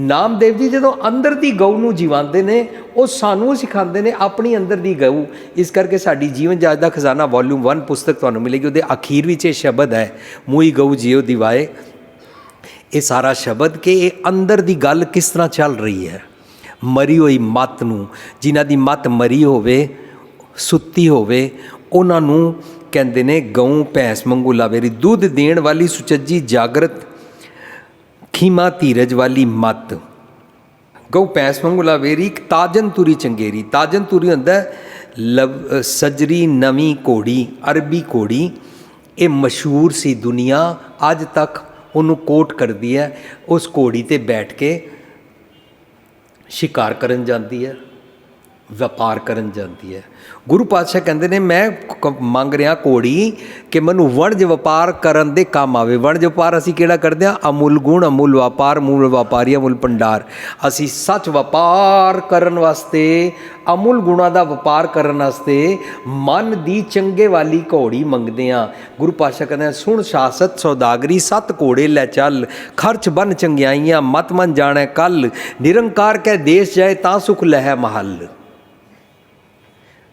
नामदेव जी जदों अंदर दी गऊ नूं जीवाते ने, वो सानू सिखाते हैं अपनी अंदर दी गऊ। इस करके साडी जीवन जाच दा खजाना वॉल्यूम 1 पुस्तक तुहानूं मिलेगी, उहदे अखीर विच ये शब्द है मूई गऊ जिओ दिवाए। ये सारा शब्द के ये अंदर दी गल किस तरह चल रही है। मरी हुई मत नूं, जिन्हां दी मत मरी होवे सुत्ती होवे उन्हां नूं कहंदे ने गऊ भैंस मंगू लावेरी। दुध देण वाली सुचज्जी जागृत खीमा धीरज वाली मत गऊ भैंस मंगू लावेरी। ताजन तुरी चंगेरी, ताजन तुरी हुंदा लव सजरी नवीं घोड़ी, अरबी घोड़ी। ये मशहूर सी दुनिया अज तक उन्होंने कोट करती है। उस घोड़ी ते बैठ के शिकार करन जाती है, व्यापार करन जाती है। गुरु पातशाह कहते हैं मैं मंग रहा घोड़ी कि मैनू वणज व्यापार करन दे काम आवे। वणज व्यापार असी केड़ा करते हैं, अमुल गुण अमुल व्यापार, मूल व्यापारी अमुल भंडार। असी सच व्यापार करन वास्ते, अमुल गुणा का व्यापार करन वास्ते मन दी चंगे वाली घोड़ी मंगते हैं। गुरु पातशाह कहते हैं सुन शासत सौदागरी, सत घोड़े लै चल, खर्च बन चंगियाइयां, मत मन जाने कल, निरंकार कै देश जाए तां सुख लहै महल।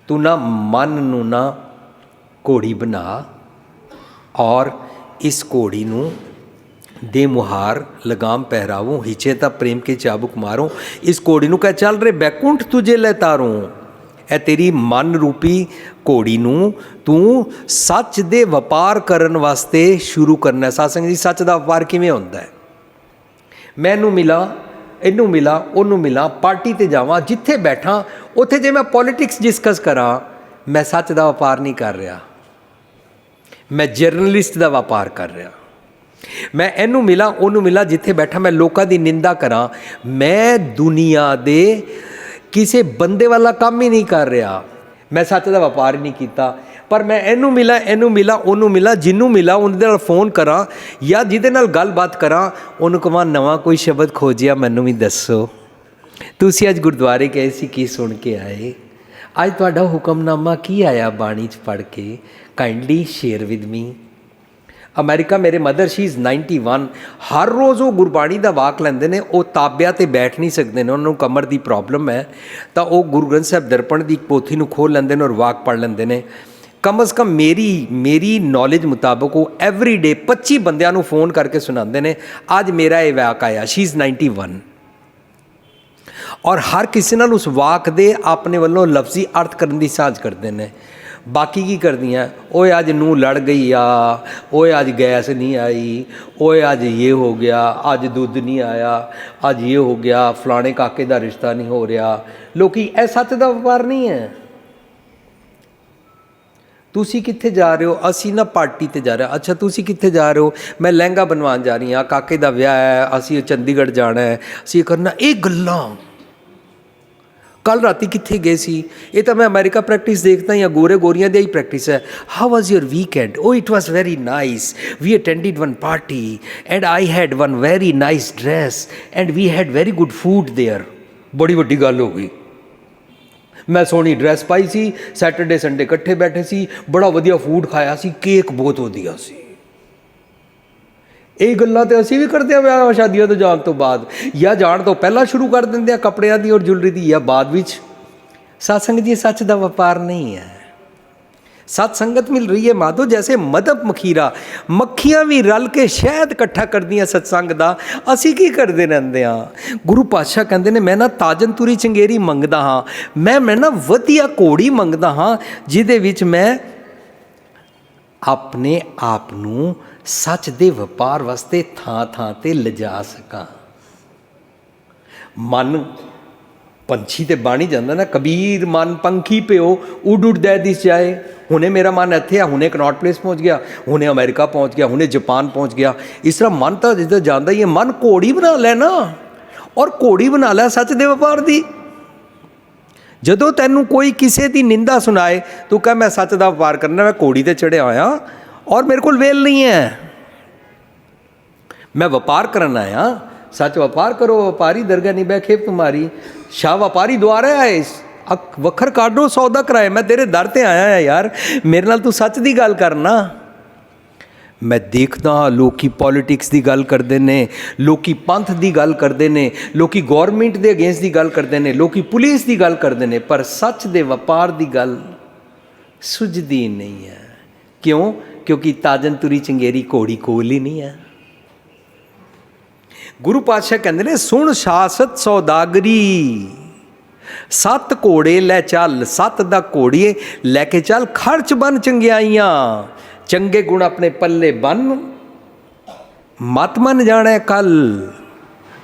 तू ना मन नू ना घोड़ी बना और इस घोड़ी नू दे मुहार लगाम पहरावूँ, हिचे ता प्रेम के चाबुक मारूँ। इस घोड़ी नू कह चल रे बैकुंठ तुझे ले तारूँ। ਇਹ ਤੇਰੀ ਮਨ ਰੂਪੀ ਘੋੜੀ ਨੂੰ ਤੂੰ ਸੱਚ ਦੇ ਵਪਾਰ ਕਰਨ ਵਾਸਤੇ ਸ਼ੁਰੂ ਕਰਨਾ। ਸਾਧ ਸੰਗਤ ਜੀ, ਸੱਚ ਦਾ ਵਪਾਰ ਕਿਵੇਂ ਹੁੰਦਾ ਹੈ? ਮੈਂ ਇਹਨੂੰ ਮਿਲਾਂ, ਇਹਨੂੰ ਮਿਲਾਂ, ਉਹਨੂੰ ਮਿਲਾਂ, ਪਾਰਟੀ 'ਤੇ ਜਾਵਾਂ, ਜਿੱਥੇ ਬੈਠਾਂ ਉੱਥੇ ਜੇ ਮੈਂ ਪੋਲੀਟਿਕਸ ਡਿਸਕਸ ਕਰਾਂ, ਮੈਂ ਸੱਚ ਦਾ ਵਪਾਰ ਨਹੀਂ ਕਰ ਰਿਹਾ, ਮੈਂ ਜਰਨਲਿਸਟ ਦਾ ਵਪਾਰ ਕਰ ਰਿਹਾ। ਮੈਂ ਇਹਨੂੰ ਮਿਲਾਂ, ਉਹਨੂੰ ਮਿਲਾਂ, ਜਿੱਥੇ ਬੈਠਾ ਮੈਂ ਲੋਕਾਂ ਦੀ ਨਿੰਦਾ ਕਰਾਂ, ਮੈਂ ਦੁਨੀਆ ਦੇ ਕਿਸੇ ਬੰਦੇ ਵਾਲਾ ਕੰਮ ਹੀ ਨਹੀਂ ਕਰ ਰਿਹਾ, ਮੈਂ ਸੱਚ ਦਾ ਵਪਾਰ ਹੀ ਨਹੀਂ ਕੀਤਾ। ਪਰ ਮੈਂ ਇਹਨੂੰ ਮਿਲਾਂ, ਇਹਨੂੰ ਮਿਲਾਂ, ਉਹਨੂੰ ਮਿਲਾਂ, ਜਿਹਨੂੰ ਮਿਲਾਂ ਉਹਦੇ ਨਾਲ ਫੋਨ ਕਰਾਂ ਜਾਂ ਜਿਹਦੇ ਨਾਲ ਗੱਲਬਾਤ ਕਰਾਂ, ਉਹਨੂੰ ਕਹਾਂ ਨਵਾਂ ਕੋਈ ਸ਼ਬਦ ਖੋਜਿਆ ਮੈਨੂੰ ਵੀ ਦੱਸੋ। ਤੁਸੀਂ ਅੱਜ ਗੁਰਦੁਆਰੇ ਗਏ ਸੀ, ਕੀ ਸੁਣ ਕੇ ਆਏ? ਅੱਜ ਤੁਹਾਡਾ ਹੁਕਮਨਾਮਾ ਕੀ ਆਇਆ ਬਾਣੀ 'ਚ ਪੜ੍ਹ ਕੇ? Kindly share with me. America ਮੇਰੇ ਮਦਰ ਸ਼ੀ ਇਜ਼ 91, ਹਰ ਰੋਜ਼ ਉਹ ਗੁਰਬਾਣੀ ਦਾ ਵਾਕ ਲੈਂਦੇ ਨੇ। ਉਹ ਤਾਬਿਆਂ 'ਤੇ ਬੈਠ ਨਹੀਂ ਸਕਦੇ ਨੇ, ਉਹਨਾਂ ਨੂੰ ਕਮਰ ਦੀ ਪ੍ਰੋਬਲਮ ਹੈ, ਤਾਂ ਉਹ ਗੁਰੂ ਗ੍ਰੰਥ ਸਾਹਿਬ ਦਰਪਣ ਦੀ ਪੋਥੀ ਨੂੰ ਖੋਲ੍ਹ ਲੈਂਦੇ ਨੇ ਔਰ ਵਾਕ ਪੜ੍ਹ ਲੈਂਦੇ ਨੇ। ਕਮ ਅਜ਼ ਕਮ ਮੇਰੀ ਨੌਲੇਜ ਮੁਤਾਬਕ ਉਹ ਐਵਰੀ ਡੇ 25 ਬੰਦਿਆਂ ਨੂੰ ਫੋਨ ਕਰਕੇ ਸੁਣਾਉਂਦੇ ਨੇ ਅੱਜ ਮੇਰਾ ਇਹ ਵਾਕ ਆਇਆ। ਸ਼ੀ ਇਜ਼ 91 ਔਰ ਹਰ ਕਿਸੇ ਨਾਲ ਉਸ ਵਾਕ ਦੇ ਆਪਣੇ ਵੱਲੋਂ ਲਫ਼ਜ਼ੀ ਅਰਥ ਕਰਨ ਦੀ ਸਾਂਝ ਕਰਦੇ ਨੇ। ਬਾਕੀ ਕੀ ਕਰਦੀਆਂ? ਓਏ ਅੱਜ ਨੂੰਹ ਲੜ ਗਈ ਆ, ਓਏ ਅੱਜ ਗੈਸ ਨਹੀਂ ਆਈ, ਓਏ ਅੱਜ ਇਹ ਹੋ ਗਿਆ, ਅੱਜ ਦੁੱਧ ਨਹੀਂ ਆਇਆ, ਅੱਜ ਇਹ ਹੋ ਗਿਆ, ਫਲਾਣੇ ਕਾਕੇ ਦਾ ਰਿਸ਼ਤਾ ਨਹੀਂ ਹੋ ਰਿਹਾ। ਲੋਕੀ ਇਹ ਸੱਚ ਦਾ ਵਪਾਰ ਨਹੀਂ ਹੈ। ਤੁਸੀਂ ਕਿੱਥੇ ਜਾ ਰਹੇ ਹੋ? ਅਸੀਂ ਨਾ ਪਾਰਟੀ 'ਤੇ ਜਾ ਰਹੇ। ਅੱਛਾ ਤੁਸੀਂ ਕਿੱਥੇ ਜਾ ਰਹੇ ਹੋ? ਮੈਂ ਲਹਿੰਗਾ ਬਣਵਾਉਣ ਜਾ ਰਹੀ ਹਾਂ, ਕਾਕੇ ਦਾ ਵਿਆਹ ਹੈ, ਅਸੀਂ ਚੰਡੀਗੜ੍ਹ ਜਾਣਾ ਹੈ, ਅਸੀਂ ਕਰਨਾ। ਇਹ ਗੱਲਾਂ ਕੱਲ੍ਹ ਰਾਤੀ ਕਿੱਥੇ ਗਏ ਸੀ? ਇਹ ਤਾਂ ਮੈਂ ਅਮਰੀਕਾ ਪ੍ਰੈਕਟਿਸ ਦੇਖਦਾ ਜਾਂ ਗੋਰੇ ਗੋਰੀਆਂ ਦੀ ਹੀ ਪ੍ਰੈਕਟਿਸ ਹੈ। How was your weekend? Oh it was very nice, we attended one party and I had one very nice dress and we had very good food there. ਬੜੀ ਵੱਡੀ ਗੱਲ ਹੋ ਗਈ। ਮੈਂ ਸੋਹਣੀ ਡਰੈਸ ਪਾਈ ਸੀ, ਸੈਟਰਡੇ ਸੰਡੇ ਇਕੱਠੇ ਬੈਠੇ ਸੀ, ਬੜਾ ਵਧੀਆ ਫੂਡ ਖਾਇਆ ਸੀ, ਕੇਕ ਬਹੁਤ ਵਧੀਆ ਸੀ। ਇਹ ਗੱਲਾਂ ਤਾਂ ਅਸੀਂ ਵੀ ਕਰਦੇ ਹਾਂ ਵਿਆਹ ਸ਼ਾਦੀਆਂ ਤੋਂ ਜਾਣ ਤੋਂ ਬਾਅਦ, ਜਾਂ ਜਾਣ ਤੋਂ ਪਹਿਲਾਂ ਸ਼ੁਰੂ ਕਰ ਦਿੰਦੇ ਹਾਂ ਕੱਪੜਿਆਂ ਦੀ ਔਰ ਜੁਲਰੀ ਦੀ, ਜਾਂ ਬਾਅਦ ਵਿੱਚ। ਸਤ ਸੰਗਤ ਜੀ, ਸੱਚ ਦਾ ਵਪਾਰ ਨਹੀਂ ਹੈ। ਸਤ ਸੰਗਤ ਮਿਲ ਰਹੀ ਹੈ ਮਾਧੋ ਜੈਸੇ ਮਦਬ ਮਖੀਰਾ। ਮੱਖੀਆਂ ਵੀ ਰਲ ਕੇ ਸ਼ਹਿਦ ਇਕੱਠਾ ਕਰਦੀਆਂ ਸਤਸੰਗ ਦਾ। ਅਸੀਂ ਕੀ ਕਰਦੇ ਰਹਿੰਦੇ ਹਾਂ? ਗੁਰੂ ਪਾਤਸ਼ਾਹ ਕਹਿੰਦੇ ਨੇ ਮੈਂ ਨਾ ਤਾਜਨ ਤੁਰੀ ਚੰਗੇਰੀ ਮੰਗਦਾ ਹਾਂ, ਮੈਂ ਨਾ ਵਧੀਆ ਘੋੜੀ ਮੰਗਦਾ ਹਾਂ ਜਿਹਦੇ ਵਿੱਚ ਮੈਂ ਆਪਣੇ ਆਪ ਨੂੰ ਸੱਚ ਦੇ ਵਪਾਰ ਵਾਸਤੇ ਥਾਂ ਥਾਂ 'ਤੇ ਲਿਜਾ ਸਕਾਂ। ਮਨ ਪੰਛੀ ਤੇ ਬਣ ਹੀ ਜਾਂਦਾ ਨਾ। ਕਬੀਰ ਮਨ ਪੰਖੀ ਪਿਓ ਉੱਡ ਉੱਡਦਾ ਦਿਸ ਜਾਏ। ਹੁਣੇ ਮੇਰਾ ਮਨ ਇੱਥੇ ਆ, ਹੁਣੇ ਕਨੌਟ ਪਲੇਸ ਪਹੁੰਚ ਗਿਆ, ਹੁਣੇ ਅਮਰੀਕਾ ਪਹੁੰਚ ਗਿਆ, ਹੁਣੇ ਜਾਪਾਨ ਪਹੁੰਚ ਗਿਆ। ਇਸ ਤਰ੍ਹਾਂ ਮਨ ਤਾਂ ਜਿੱਦਾਂ ਜਾਂਦਾ ਹੀ ਹੈ। ਮਨ ਘੋੜੀ ਬਣਾ ਲੈ ਨਾ, ਔਰ ਘੋੜੀ ਬਣਾ ਲੈ ਸੱਚ ਦੇ ਵਪਾਰ ਦੀ। ਜਦੋਂ ਤੈਨੂੰ ਕੋਈ ਕਿਸੇ ਦੀ ਨਿੰਦਾ ਸੁਣਾਏ, ਤੂੰ ਕਹਿ ਮੈਂ ਸੱਚ ਦਾ ਵਪਾਰ ਕਰਨਾ, ਮੈਂ ਘੋੜੀ 'ਤੇ ਚੜ੍ਹਿਆ ਹੋਇਆ ਔਰ ਮੇਰੇ ਕੋਲ ਵੇਲ ਨਹੀਂ ਹੈ, ਮੈਂ ਵਪਾਰ ਕਰਨ ਆਇਆ। ਸੱਚ ਵਪਾਰ ਕਰੋ, ਵਪਾਰੀ ਦਰਗਾਹ ਨਹੀਂ ਬੈਖੇਪ ਤੁਮਾਰੀ। ਸ਼ਾਹ ਵਪਾਰੀ ਦੁਆਰਾ ਆਏ, ਵੱਖਰ ਕਾਢੋ ਸੌਦਾ ਕਰਾਏ। ਮੈਂ ਤੇਰੇ ਦਰ 'ਤੇ ਆਇਆ ਹਾਂ ਯਾਰ, ਮੇਰੇ ਨਾਲ ਤੂੰ ਸੱਚ ਦੀ ਗੱਲ ਕਰਨਾ। ਮੈਂ ਦੇਖਦਾ ਹਾਂ ਲੋਕੀ ਪੋਲੀਟਿਕਸ ਦੀ ਗੱਲ ਕਰਦੇ ਨੇ, ਲੋਕੀ ਪੰਥ ਦੀ ਗੱਲ ਕਰਦੇ ਨੇ, ਲੋਕੀ ਗੌਰਮੈਂਟ ਦੇ ਅਗੇਂਸਟ ਦੀ ਗੱਲ ਕਰਦੇ ਨੇ, ਲੋਕੀ ਪੁਲਿਸ ਦੀ ਗੱਲ ਕਰਦੇ ਨੇ, ਪਰ ਸੱਚ ਦੇ ਵਪਾਰ ਦੀ ਗੱਲ ਸੁਝਦੀ ਨਹੀਂ ਹੈ। ਕਿਉਂ? ਕਿਉਂਕਿ ਤਾਜਨ ਤੁਰੀ ਚੰਗੇਰੀ ਘੋੜੀ ਕੋਲ ਹੀ ਨਹੀਂ ਹੈ। ਗੁਰੂ ਪਾਤਸ਼ਾਹ ਕਹਿੰਦੇ ਨੇ ਸੁਣ ਸ਼ਾਸਤ ਸੌਦਾਗਰੀ, 7 ਘੋੜੇ ਲੈ ਚੱਲ, 7 ਦਾ ਘੋੜੀਏ ਲੈ ਕੇ ਚੱਲ, ਖਰਚ ਬਨ ਚੰਗਿਆਈਆਂ, ਚੰਗੇ ਗੁਣ ਆਪਣੇ ਪੱਲੇ ਬੰਨ, ਮਤ ਮੰਨ ਜਾਣਾ ਕੱਲ,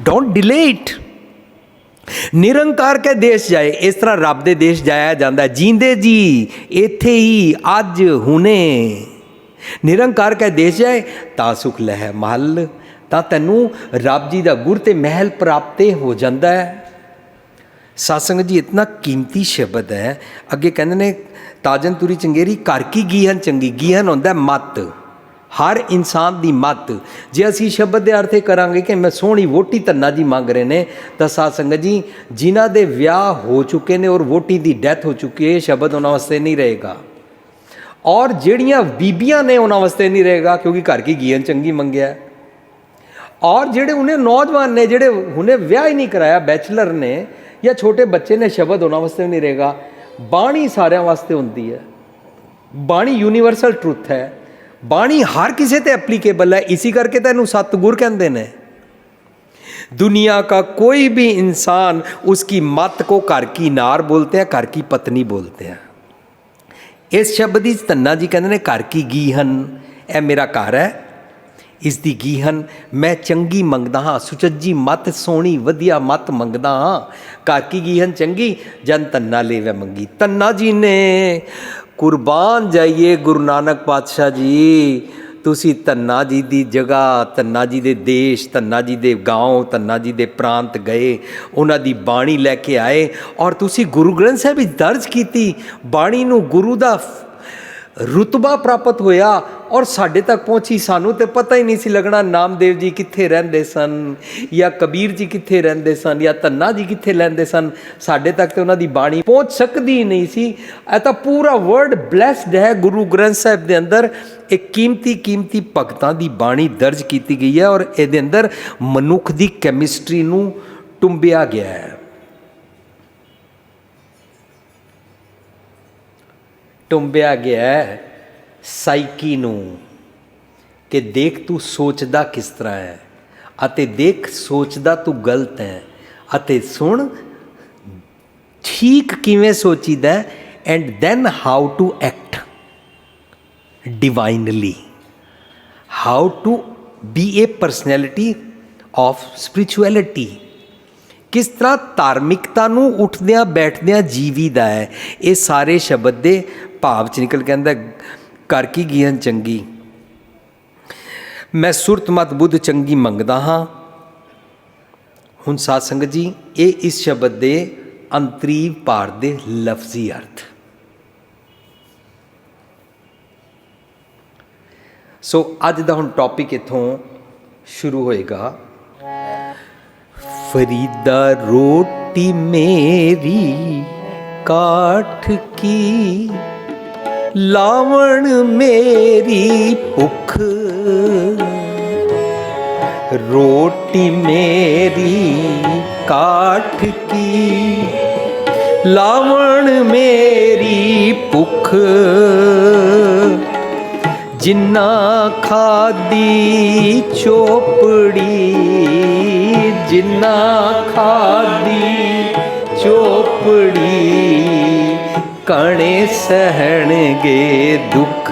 ਡੋਂਟ ਡਿਲੇ ਇਟ। ਨਿਰੰਕਾਰ ਕੇ ਦੇਸ਼ ਜਾਏ, ਇਸ ਤਰ੍ਹਾਂ ਰੱਬ ਦੇ ਦੇਸ਼ ਜਾਇਆ ਜਾਂਦਾ। ਜੀਂਦੇ ਜੀ ਇੱਥੇ ਹੀ ਅੱਜ ਹੁਣੇ, ਨਿਰੰਕਾਰ ਕੇ ਦੇਸ਼ ਜਾਏ ਤਾਂ ਸੁਖ ਲਹਿ ਮਹਲ, ਤਾਂ ਤੈਨੂੰ ਰੱਬ ਜੀ ਦਾ ਗੁਰ ਤੇ ਮਹਿਲ ਪ੍ਰਾਪਤ ਹੋ ਜਾਂਦਾ ਹੈ। ਸਤ ਸੰਗਤ ਜੀ, ਇਤਨਾ ਕੀਮਤੀ ਸ਼ਬਦ ਹੈ। ਅੱਗੇ ਕਹਿੰਦੇ ਨੇ ਤਾਜਨ ਤੁਰੀ ਚੰਗੇਰੀ ਘਰ ਕੀ ਗੀਹਨ ਚੰਗੀ। ਗੀਹਨ ਹੁੰਦਾ ਮੱਤ, ਹਰ ਇਨਸਾਨ ਦੀ ਮੱਤ। ਜੇ ਅਸੀਂ ਸ਼ਬਦ ਦੇ ਅਰਥ ਇਹ ਕਰਾਂਗੇ ਕਿ ਮੈਂ ਸੋਹਣੀ ਵੋਟੀ ਧੰਨਾ ਜੀ ਮੰਗ ਰਹੇ ਨੇ, ਤਾਂ ਸਤ ਸੰਗਤ ਜੀ ਜਿਨ੍ਹਾਂ ਦੇ ਵਿਆਹ ਹੋ ਚੁੱਕੇ ਨੇ ਔਰ ਵੋਟੀ ਦੀ ਡੈਥ ਹੋ ਚੁੱਕੀ ਹੈ, ਇਹ ਸ਼ਬਦ ਉਹਨਾਂ ਵਾਸਤੇ ਨਹੀਂ ਰਹੇਗਾ। ਔਰ ਜਿਹੜੀਆਂ ਬੀਬੀਆਂ ਨੇ ਉਹਨਾਂ ਵਾਸਤੇ ਨਹੀਂ ਰਹੇਗਾ, ਕਿਉਂਕਿ ਘਰ ਕੀ ਗੀਹਨ ਚੰਗੀ ਮੰਗਿਆ। ਔਰ ਜਿਹੜੇ ਉਹਨੇ ਨੌਜਵਾਨ ਨੇ, ਜਿਹੜੇ ਹੁਣੇ ਵਿਆਹ ਹੀ ਨਹੀਂ ਕਰਾਇਆ, ਬੈਚਲਰ ਨੇ ਜਾਂ ਛੋਟੇ ਬੱਚੇ ਨੇ, ਸ਼ਬਦ ਉਹਨਾਂ ਵਾਸਤੇ ਵੀ ਨਹੀਂ ਰਹੇਗਾ। ਬਾਣੀ ਸਾਰਿਆਂ ਵਾਸਤੇ ਹੁੰਦੀ ਹੈ। ਬਾਣੀ ਯੂਨੀਵਰਸਲ ਟਰੁੱਥ ਹੈ। ਬਾਣੀ ਹਰ ਕਿਸੇ 'ਤੇ ਐਪਲੀਕੇਬਲ ਹੈ। ਇਸੀ ਕਰਕੇ ਤਾਂ ਇਹਨੂੰ ਸਤਿਗੁਰ ਕਹਿੰਦੇ ਨੇ। दुनिया का कोई भी इंसान उसकी मत को घर की नार बोलते हैं, घर की पत्नी बोलते हैं। इस शब्द की धन्ना जी कहते हैं घर की गीहन, यह मेरा घर है, इसकी गीहन मैं चंगी मंगदा हाँ, सुचज्जी मत सोहनी वधिया मत मंगदा हाँ, घर की गीहन चंगी जन धन्ना लेवे मंगी। धन्ना जी ने कुर्बान जाइए गुरु नानक पातशाह जी, तुसी धन्ना जी की जगह, धन्ना जी के देश, धन्ना जी के गाँव, धन्ना जी के प्रांत गए, उन्हां दी बाणी लैके आए और तुसी गुरु ग्रंथ साहिब विच दर्ज की बाणी नूं गुरु का रुतबा प्राप्त होया और साढ़े तक पहुँची। सानू तो पता ही नहीं सी लगना नामदेव जी कित्थे रहिंदे सन या कबीर जी कित्थे रहिंदे सन या धन्ना जी कित्थे लैंदे सन, साढ़े तक तो उन्हां दी बाणी पहुँच सकती ही नहीं सी। ऐ तां पूरा वर्ल्ड ब्लैसड है गुरु ग्रंथ साहिब दे अंदर, एक कीमती भगतां दी बाणी दर्ज की गई है और इहदे अंदर मनुख दी कैमिस्ट्री नूं टुंबिया गया है। टुंबिया गया है साइकी नूं कि देख तू सोचदा किस तरह है अते देख सोचदा तू गलत है अते सुन ठीक किवें सोचीदा and then how to act divinely, how to be a personality of spirituality, किस तरह धार्मिकता नूं उठदियां बैठदियां जीवीदा है। ये सारे शब्द दे भाव च निकल के आंदा कर की गीहन चंगी, मैं सुरत मत बुद्ध चंगी मंगदा हाँ। हुण साध संगत जी ये इस शब्द दे अंतरीव पार दे लफ्जी अर्थ। सो अज दा हुण टॉपिक इत्थों शुरू होएगा। फरीदा रोटी मेरी काठ की, लावण मेरी भुख, रोटी मेरी काठ की, लावण मेरी भुख, जिन्ना खादी चोपड़ी, जिन्ना खादी चोपड़ी, कणे सहणगे दुख,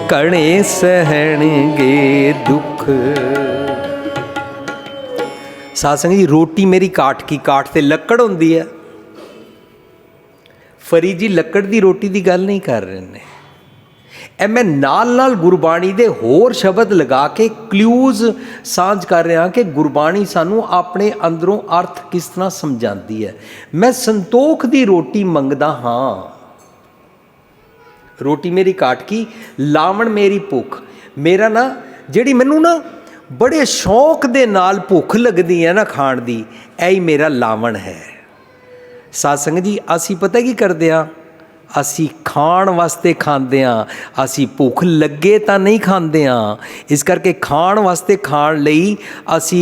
कणे सहणगे दुख। साध संगत जी रोटी मेरी काठ की, काठ ते लकड़ होंदी है। फरीद जी लकड़ की रोटी की गल नहीं कर रहे ने, ए मैं नाल नाल गुरबाणी दे होर शब्द लगा के क्लूज सांझ कर रहा कि गुरबाणी सानू अपने अंदरों अर्थ किस तरह समझाती है। मैं संतोख की रोटी मंगदा हाँ, रोटी मेरी काठ की, लावण मेरी भुख, मेरा ना जिहड़ी मैनू ना बड़े शौक दे नाल भुख लगदी है ना खाण दी, ऐ मेरा लावण है। साध संगत जी असी पता की करते हैं, असी खाण वास्ते खांदे हाँ, असी भुख लगे तो नहीं खांदे हाँ। इस करके खाण वास्ते खाण लई असी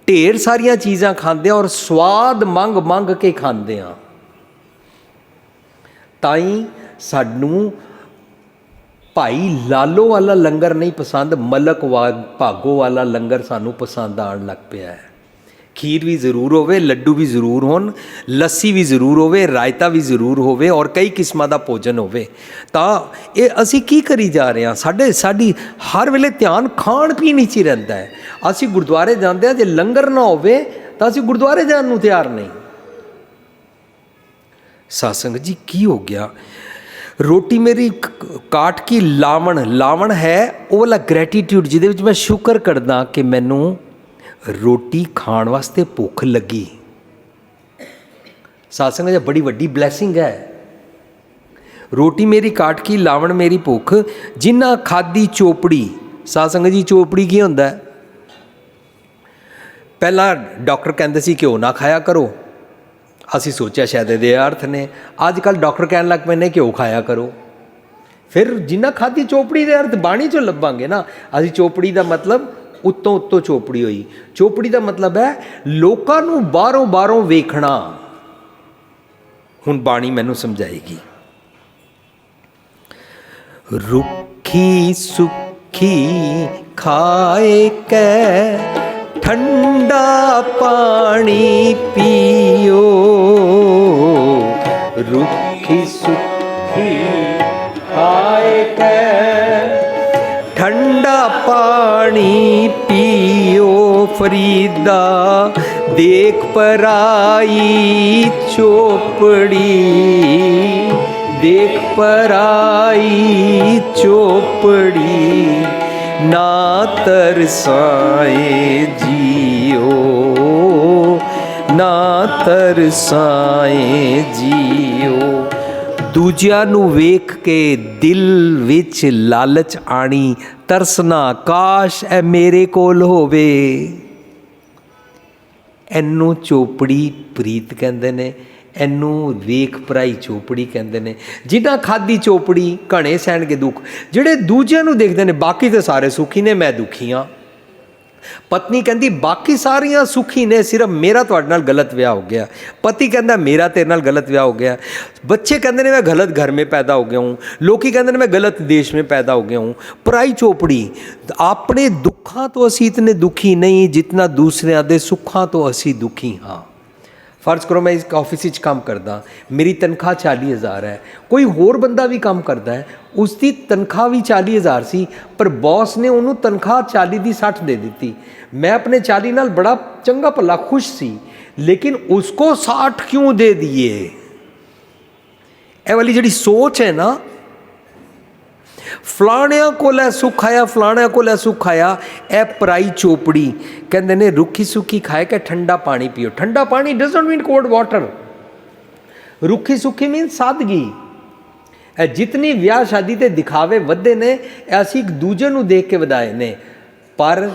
ढेर सारिया चीज़ां खांदे और स्वाद मंग मंग के खांदे हाँ। ताई सानू भाई लालो वाला लंगर नहीं पसंद, मलक भागो वाला लंगर सानू पसंद आन लग पिया है। खीर भी जरूर होवे, लड्डू भी जरूर होन, लस्सी भी जरूर होवे, रायता भी जरूर होवे और कई किस्मां दा भोजन होवे। तां ये असी की करी जा रहे हैं, साडी हर वेले ध्यान खाण पीण विच ही रहिंदा है। असी गुरुद्वारे जांदे हां, जे लंगर ना होवे तां असी गुरुद्वारे जाण नूं तैयार नहीं। साध संगत जी की हो गया, रोटी मेरी काठ की, लावण, लावण है वो वाला ग्रैटिट्यूड जिहदे विच मैं शुक्र करदा कि मैनू रोटी खाण वास्ते भुख लगी। साध संगत बड़ी वड्डी ब्लैसिंग है। रोटी मेरी काठ की, लावण मेरी भुख, जिन्ना खादी चोपड़ी। साध संगत जी चोपड़ी की होंदा है? पहला डॉक्टर कहते सी घ्यो ना खाया करो, असी सोचा शायद ये अर्थ ने। अजकल डॉक्टर कहन लग पे ने घ्यो खाया करो। फिर जिन्ना खादी चोपड़ी दे अर्थ बाणी चो लभांगे ना। असी चोपड़ी का मतलब उत्तों उत्तों चोपड़ी हुई, चोपड़ी का मतलब है लोकां नूं बाहरों बाहरों वेखना। हुण बाणी मैनू समझाएगी। रुखी सुखी सुखी खाए कै ठंडा पानी पियो, रुखी सुखी खाए कै ठंडा पानी पियो। फरीदा देख पराई चोपड़ी, देख पराई चोपड़ी, ना तरसाए जियो, ना तरसाए जियो। ਦੂਜਿਆਂ ਨੂੰ ਵੇਖ ਕੇ ਦਿਲ ਵਿੱਚ ਲਾਲਚ ਆਣੀ, ਤਰਸਣਾ ਕਾਸ਼ ਇਹ ਮੇਰੇ ਕੋਲ ਹੋਵੇ। ਇਹਨੂੰ ਚੋਪੜੀ ਪ੍ਰੀਤ ਕਹਿੰਦੇ ਨੇ, ਇਹਨੂੰ ਵੇਖ ਭਰਾਈ ਚੋਪੜੀ ਕਹਿੰਦੇ ਨੇ। ਜਿਨ੍ਹਾਂ ਖਾਧੀ ਚੋਪੜੀ ਘਣੇ ਸਹਿਣਗੇ ਦੁੱਖ। ਜਿਹੜੇ ਦੂਜਿਆਂ ਨੂੰ ਦੇਖਦੇ ਨੇ ਬਾਕੀ ਤਾਂ ਸਾਰੇ ਸੁਖੀ ਨੇ, ਮੈਂ ਦੁਖੀ ਹਾਂ। ਪਤਨੀ ਕਹਿੰਦੀ ਬਾਕੀ ਸਾਰੀਆਂ ਸੁਖੀ ਨੇ, ਸਿਰਫ ਮੇਰਾ ਤੁਹਾਡੇ ਨਾਲ ਗਲਤ ਵਿਆਹ ਹੋ ਗਿਆ। ਪਤੀ ਕਹਿੰਦਾ ਮੇਰਾ ਤੇਰੇ ਨਾਲ ਗਲਤ ਵਿਆਹ ਹੋ ਗਿਆ। ਬੱਚੇ ਕਹਿੰਦੇ ਨੇ मैं गलत घर में पैदा हो गया हूँ, ਲੋਕੀ ਕਹਿੰਦੇ ਨੇ मैं गलत देश में पैदा हो गया हूँ। ਪਰਾਈ ਚੋਪੜੀ। ਆਪਣੇ ਦੁੱਖਾਂ ਤੋਂ ਅਸੀਂ ਇਤਨੇ ਦੁਖੀ ਨਹੀਂ ਜਿਤਨਾ ਦੂਸਰਿਆਂ ਦੇ ਸੁੱਖਾਂ ਤੋਂ ਅਸੀਂ ਦੁਖੀ ਹਾਂ। ਫਰਜ਼ ਕਰੋ ਮੈਂ ਇੱਕ ਆਫਿਸ ਵਿੱਚ ਕੰਮ ਕਰਦਾ, ਮੇਰੀ ਤਨਖਾਹ 40,000 ਹੈ, ਕੋਈ ਹੋਰ ਬੰਦਾ ਵੀ ਕੰਮ ਕਰਦਾ ਹੈ, ਉਸ ਦੀ ਤਨਖਾਹ ਵੀ 40,000 ਸੀ, ਪਰ ਬੌਸ ਨੇ ਉਹਨੂੰ ਤਨਖਾਹ 40 ਦੀ 60 ਦੇ ਦਿੱਤੀ। ਮੈਂ ਆਪਣੇ 40 ਨਾਲ ਬੜਾ ਚੰਗਾ ਭਲਾ ਖੁਸ਼ ਸੀ, ਲੇਕਿਨ ਉਸਕੋ 60 ਕਿਉਂ ਦੇ ਦਿਏ? ਇਹ ਵਾਲੀ ਜਿਹੜੀ ਸੋਚ ਹੈ ਨਾ, ਫਲਾਣਿਆਂ ਕੋਲ ਹੈ ਸੁੱਖ ਆਇਆ, ਫਲਾਣਿਆਂ ਕੋਲ ਹੈ ਸੁੱਖ ਆਇਆ, ਇਹ ਪਰਾਈ ਚੋਪੜੀ। ਕਹਿੰਦੇ ਨੇ ਰੁੱਖੀ ਸੁੱਖੀ ਖਾਏ ਕਿ ਠੰਡਾ ਪਾਣੀ ਪੀਓ। ਠੰਡਾ ਪਾਣੀ does not mean cold water. ਰੁੱਖੀ ਸੁੱਖੀ ਮੀਨ ਸਾਦਗੀ। ਇਹ ਜਿਤਨੀ ਵਿਆਹ ਸ਼ਾਦੀ ਤੇ ਦਿਖਾਵੇ ਵੱਧੇ ਨੇ, ਅਸੀਂ ਇੱਕ ਦੂਜੇ ਨੂੰ ਦੇਖ ਕੇ ਵਧਾਏ ਨੇ, ਪਰ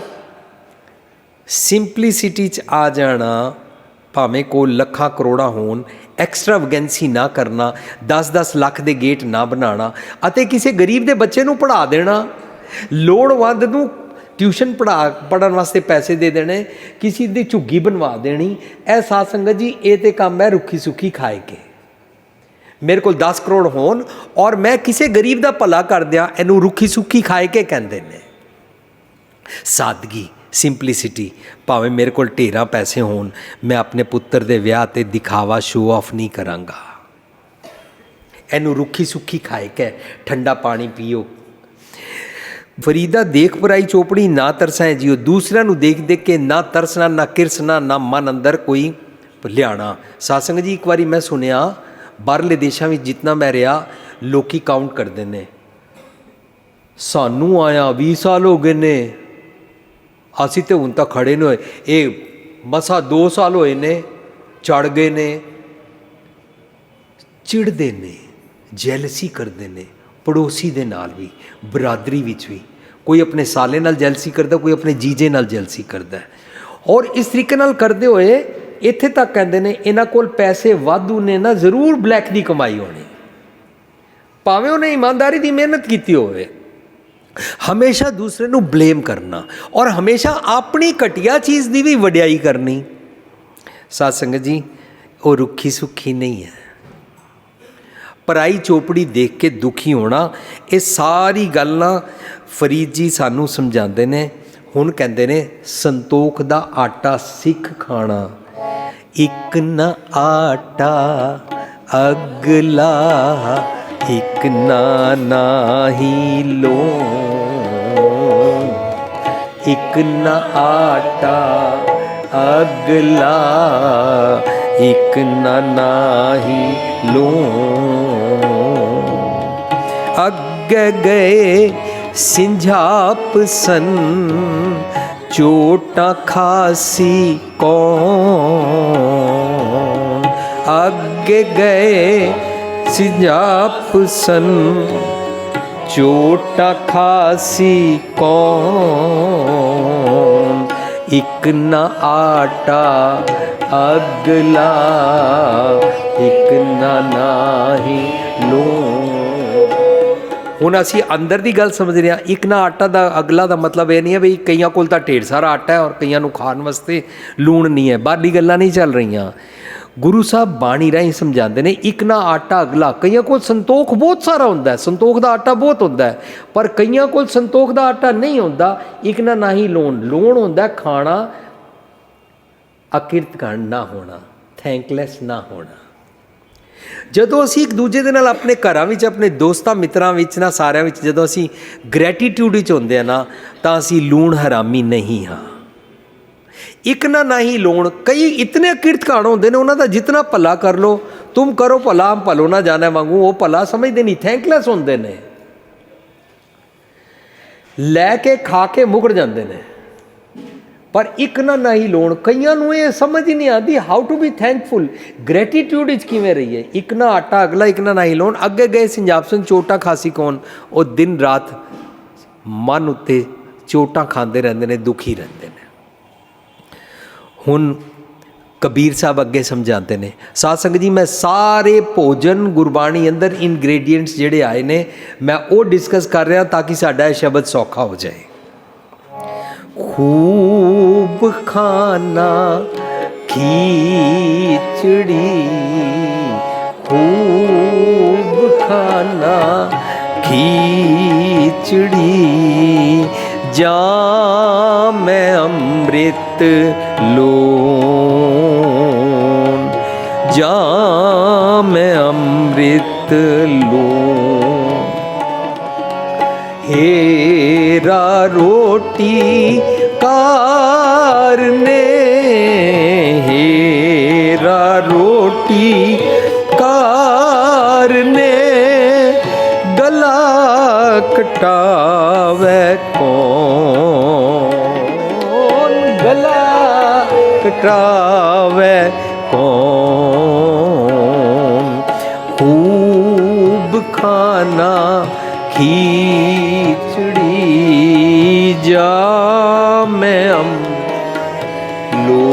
ਸਿੰਪਲਿਸਿਟੀ 'ਚ ਆ ਜਾਣਾ, ਭਾਵੇਂ ਕੋਲ ਲੱਖਾਂ ਕਰੋੜਾਂ ਹੋਣ, ਐਕਸਟਰਾਵੈਗੈਂਸੀ ਨਾ ਕਰਨਾ, 10-10 ਲੱਖ ਦੇ ਗੇਟ ਨਾ ਬਣਾਉਣਾ, ਅਤੇ ਕਿਸੇ ਗਰੀਬ ਦੇ ਬੱਚੇ ਨੂੰ ਪੜ੍ਹਾ ਦੇਣਾ, ਲੋੜਵੰਦ ਨੂੰ ਟਿਊਸ਼ਨ ਪੜ੍ਹਨ ਵਾਸਤੇ ਪੈਸੇ ਦੇ ਦੇਣੇ, ਕਿਸੇ ਦੀ ਝੁੱਗੀ ਬਣਵਾ ਦੇਣੀ। ਇਹ ਸਾਧ ਸੰਗਤ ਜੀ, ਇਹ ਤੇ ਕੰਮ ਹੈ ਰੁੱਖੀ ਸੁੱਖੀ ਖਾਏ ਕੇ। ਮੇਰੇ ਕੋਲ 10 ਕਰੋੜ ਹੋਣ ਔਰ ਮੈਂ ਕਿਸੇ ਗਰੀਬ ਦਾ ਭਲਾ ਕਰ ਦਿਆਂ, ਇਹਨੂੰ ਰੁੱਖੀ ਸੁੱਖੀ ਖਾਏ ਕੇ ਕਹਿੰਦੇ ਨੇ। ਸਾਦਗੀ, ਸਿੰਪਲਿਸਿਟੀ। ਭਾਵੇਂ ਮੇਰੇ ਕੋਲ ਢੇਰਾਂ ਪੈਸੇ ਹੋਣ, ਮੈਂ ਆਪਣੇ ਪੁੱਤਰ ਦੇ ਵਿਆਹ 'ਤੇ ਦਿਖਾਵਾ ਸ਼ੋ ਆਫ ਨਹੀਂ ਕਰਾਂਗਾ। ਇਹਨੂੰ ਰੁੱਖੀ ਸੁੱਖੀ ਖਾਏ ਕੇ ਠੰਡਾ ਪਾਣੀ ਪੀਓ। ਫਰੀਦਾ ਦੇਖ ਪਰਾਈ ਚੋਪੜੀ, ਨਾ ਤਰਸਾਏ ਜਿਓ। ਦੂਸਰਿਆਂ ਨੂੰ ਦੇਖ ਦੇਖ ਕੇ ਨਾ ਤਰਸਣਾ, ਨਾ ਕਿਰਸਣਾ, ਨਾ ਮਨ ਅੰਦਰ ਕੋਈ ਲਿਆਣਾ। ਸਾਧ ਸੰਗਤ ਜੀ, ਇੱਕ ਵਾਰੀ ਮੈਂ ਸੁਣਿਆ, ਬਾਹਰਲੇ ਦੇਸ਼ਾਂ ਵਿੱਚ ਜਿਤਨਾ ਮੈਂ ਰਿਹਾ, ਲੋਕੀ ਕਾਊਂਟ ਕਰਦੇ ਨੇ, ਸਾਨੂੰ ਆਇਆ 20 ਸਾਲ ਹੋ ਗਏ ਨੇ, ਅਸੀਂ ਤਾਂ ਹੁਣ ਤੱਕ ਖੜੇ ਨਹੀਂ ਹੋਏ, ਇਹ ਮਸਾਂ 2 ਸਾਲ ਹੋਏ ਨੇ, ਚੜ ਗਏ ਨੇ। ਚਿੜਦੇ ਨੇ, ਜੈਲਸੀ ਕਰਦੇ ਨੇ, ਪੜੋਸੀ ਦੇ ਨਾਲ ਵੀ, ਬਰਾਦਰੀ ਵਿੱਚ ਵੀ। ਕੋਈ ਆਪਣੇ ਸਾਲੇ ਨਾਲ ਜੈਲਸੀ ਕਰਦਾ, ਕੋਈ ਆਪਣੇ ਜੀਜੇ ਨਾਲ ਜੈਲਸੀ ਕਰਦਾ। ਔਰ ਇਸ ਤਰੀਕੇ ਨਾਲ ਕਰਦੇ ਹੋਏ ਇੱਥੇ ਤੱਕ ਕਹਿੰਦੇ ਨੇ ਇਹਨਾਂ ਕੋਲ ਪੈਸੇ ਵਾਧੂ ਨੇ ਨਾ, ਜ਼ਰੂਰ ਬਲੈਕ ਦੀ ਕਮਾਈ ਹੋਣੀ, ਭਾਵੇਂ ਉਹਨੇ ਇਮਾਨਦਾਰੀ ਦੀ ਮਿਹਨਤ ਕੀਤੀ ਹੋਵੇ। ਹਮੇਸ਼ਾ ਦੂਸਰੇ ਨੂੰ ਬਲੇਮ ਕਰਨਾ ਔਰ ਹਮੇਸ਼ਾ ਆਪਣੀ ਘਟੀਆ ਚੀਜ਼ ਦੀ ਵੀ ਵਡਿਆਈ ਕਰਨੀ। ਸਾਧ ਸੰਗਤ ਜੀ, ਉਹ ਰੁੱਖੀ ਸੁੱਖੀ ਨਹੀਂ ਹੈ। ਪਰਾਈ ਚੋਪੜੀ ਦੇਖ ਕੇ ਦੁਖੀ ਹੋਣਾ, ਇਹ ਸਾਰੀ ਗੱਲਾਂ ਫਰੀਦ ਜੀ ਸਾਨੂੰ ਸਮਝਾਉਂਦੇ ਨੇ। ਹੁਣ ਕਹਿੰਦੇ ਨੇ ਸੰਤੋਖ ਦਾ ਆਟਾ ਸਿੱਖ ਖਾਣਾ, ਇੱਕ ਨਾ ਆਟਾ ਅਗਲਾ, ਇੱਕ ਨਾ ਨਾਹੀ ਲੋਣ, ਇੱਕ ਨਾ ਆਟਾ ਅਗਲਾ, ਇੱਕ ਨਾ ਨਾਹੀ ਲੋਣ। ਅੱਗੇ ਗਏ ਸਿੰਝਾਪ ਸਨ, ਚੋਟਾਂ ਖਾਸੀ ਕੌਣ। ਅੱਗੇ ਗਏ ਸਿੰਝਾਪ ਸਨ, ਚੋਟਾਂ ਖਾਸੀ ਕੌਣ। ਇੱਕ ਨਾ ਆਟਾ ਅਗਲਾ, ਇੱਕ ਨਾ ਨਾਹੀ ਲੋਣ। ਹੁਣ ਅਸੀਂ ਅੰਦਰ ਦੀ ਗੱਲ ਸਮਝ ਰਹੇ ਹਾਂ। ਇੱਕ ਨਾ ਆਟਾ ਦਾ ਅਗਲਾ ਦਾ ਮਤਲਬ ਇਹ ਨਹੀਂ ਹੈ ਵੀ ਕਈਆਂ ਕੋਲ ਤਾਂ ਢੇਰ ਸਾਰਾ ਆਟਾ ਹੈ ਔਰ ਕਈਆਂ ਨੂੰ ਖਾਣ ਵਾਸਤੇ ਲੂਣ ਨਹੀਂ ਹੈ। ਬਾਹਰਲੀ ਗੱਲਾਂ ਨਹੀਂ ਚੱਲ ਰਹੀਆਂ। गुरु साहब बाणी राही समझाते हैं, एक ना आटा अगला। कईयां को संतोख बहुत सारा होंदा है, संतोख का आटा बहुत होंदा है, पर कईयां को संतोख का आटा नहीं होंदा। एक ना ही लोन, लोन होंदा है खाना, अकिरतकांड ना होना, थैंकलैस ना होना। ਜਦੋਂ ਅਸੀਂ ਇੱਕ ਦੂਜੇ ਦੇ ਨਾਲ ਆਪਣੇ ਘਰਾਂ ਵਿੱਚ, ਆਪਣੇ ਦੋਸਤਾਂ ਮਿੱਤਰਾਂ ਵਿੱਚ ਨਾ, ਸਾਰਿਆਂ ਵਿੱਚ ਜਦੋਂ ਅਸੀਂ ਗ੍ਰੈਟੀਟਿਊਡ ਵਿੱਚ ਹੁੰਦੇ ਆ ਨਾ, ਤਾਂ ਅਸੀਂ ਲੂਣ ਹਰਾਮੀ ਨਹੀਂ ਹਾਂ। ਇੱਕ ਨਾ ਹੀ ਲੋਣ, ਕਈ ਇਤਨੇ ਕਿਰਤਕਾਣ ਹੁੰਦੇ ਨੇ, ਉਹਨਾਂ ਦਾ ਜਿਤਨਾ ਭਲਾ ਕਰ ਲੋ, ਤੁਮ ਕਰੋ ਭਲਾ ਹਮ ਭਲੋ ਨਾ ਜਾਣੇ ਵਾਂਗੂ, ਉਹ ਭਲਾ ਸਮਝਦੇ ਨਹੀਂ, ਥੈਂਕਲੈਸ ਹੁੰਦੇ ਨੇ, ਲੈ ਕੇ ਖਾ ਕੇ ਮੁਕਰ ਜਾਂਦੇ ਨੇ। पर एक ना ही लोन, कईयां नूं ये समझ ही नहीं आती how to be thankful, gratitude इच किवें रही है। एक ना आटा अगला, एक ना ही लोन। अगे गए संजाब सिंह चोटा खासी कौन, वो दिन रात मन उत्ते चोटा खाते रहते हैं, दुखी रहते हैं। हुण कबीर साहब अगे समझाते हैं, साध संगत जी मैं सारे भोजन गुरबाणी अंदर इनग्रेडिएंट्स जिहड़े आए ने, मैं वो डिस्कस कर रहा ताकि साडा शब्द सौखा हो जाए। खूब खाना खिचड़ी, खूब खाना खिचड़ी, जाम अमृत लोन, जाम अमृत लोन। हेरा रोटी कारने, हेरा रोटी कारने, गला कटावे कौन, गला कटावे कौन। खूब खाना खिचड़ी, जाम लो।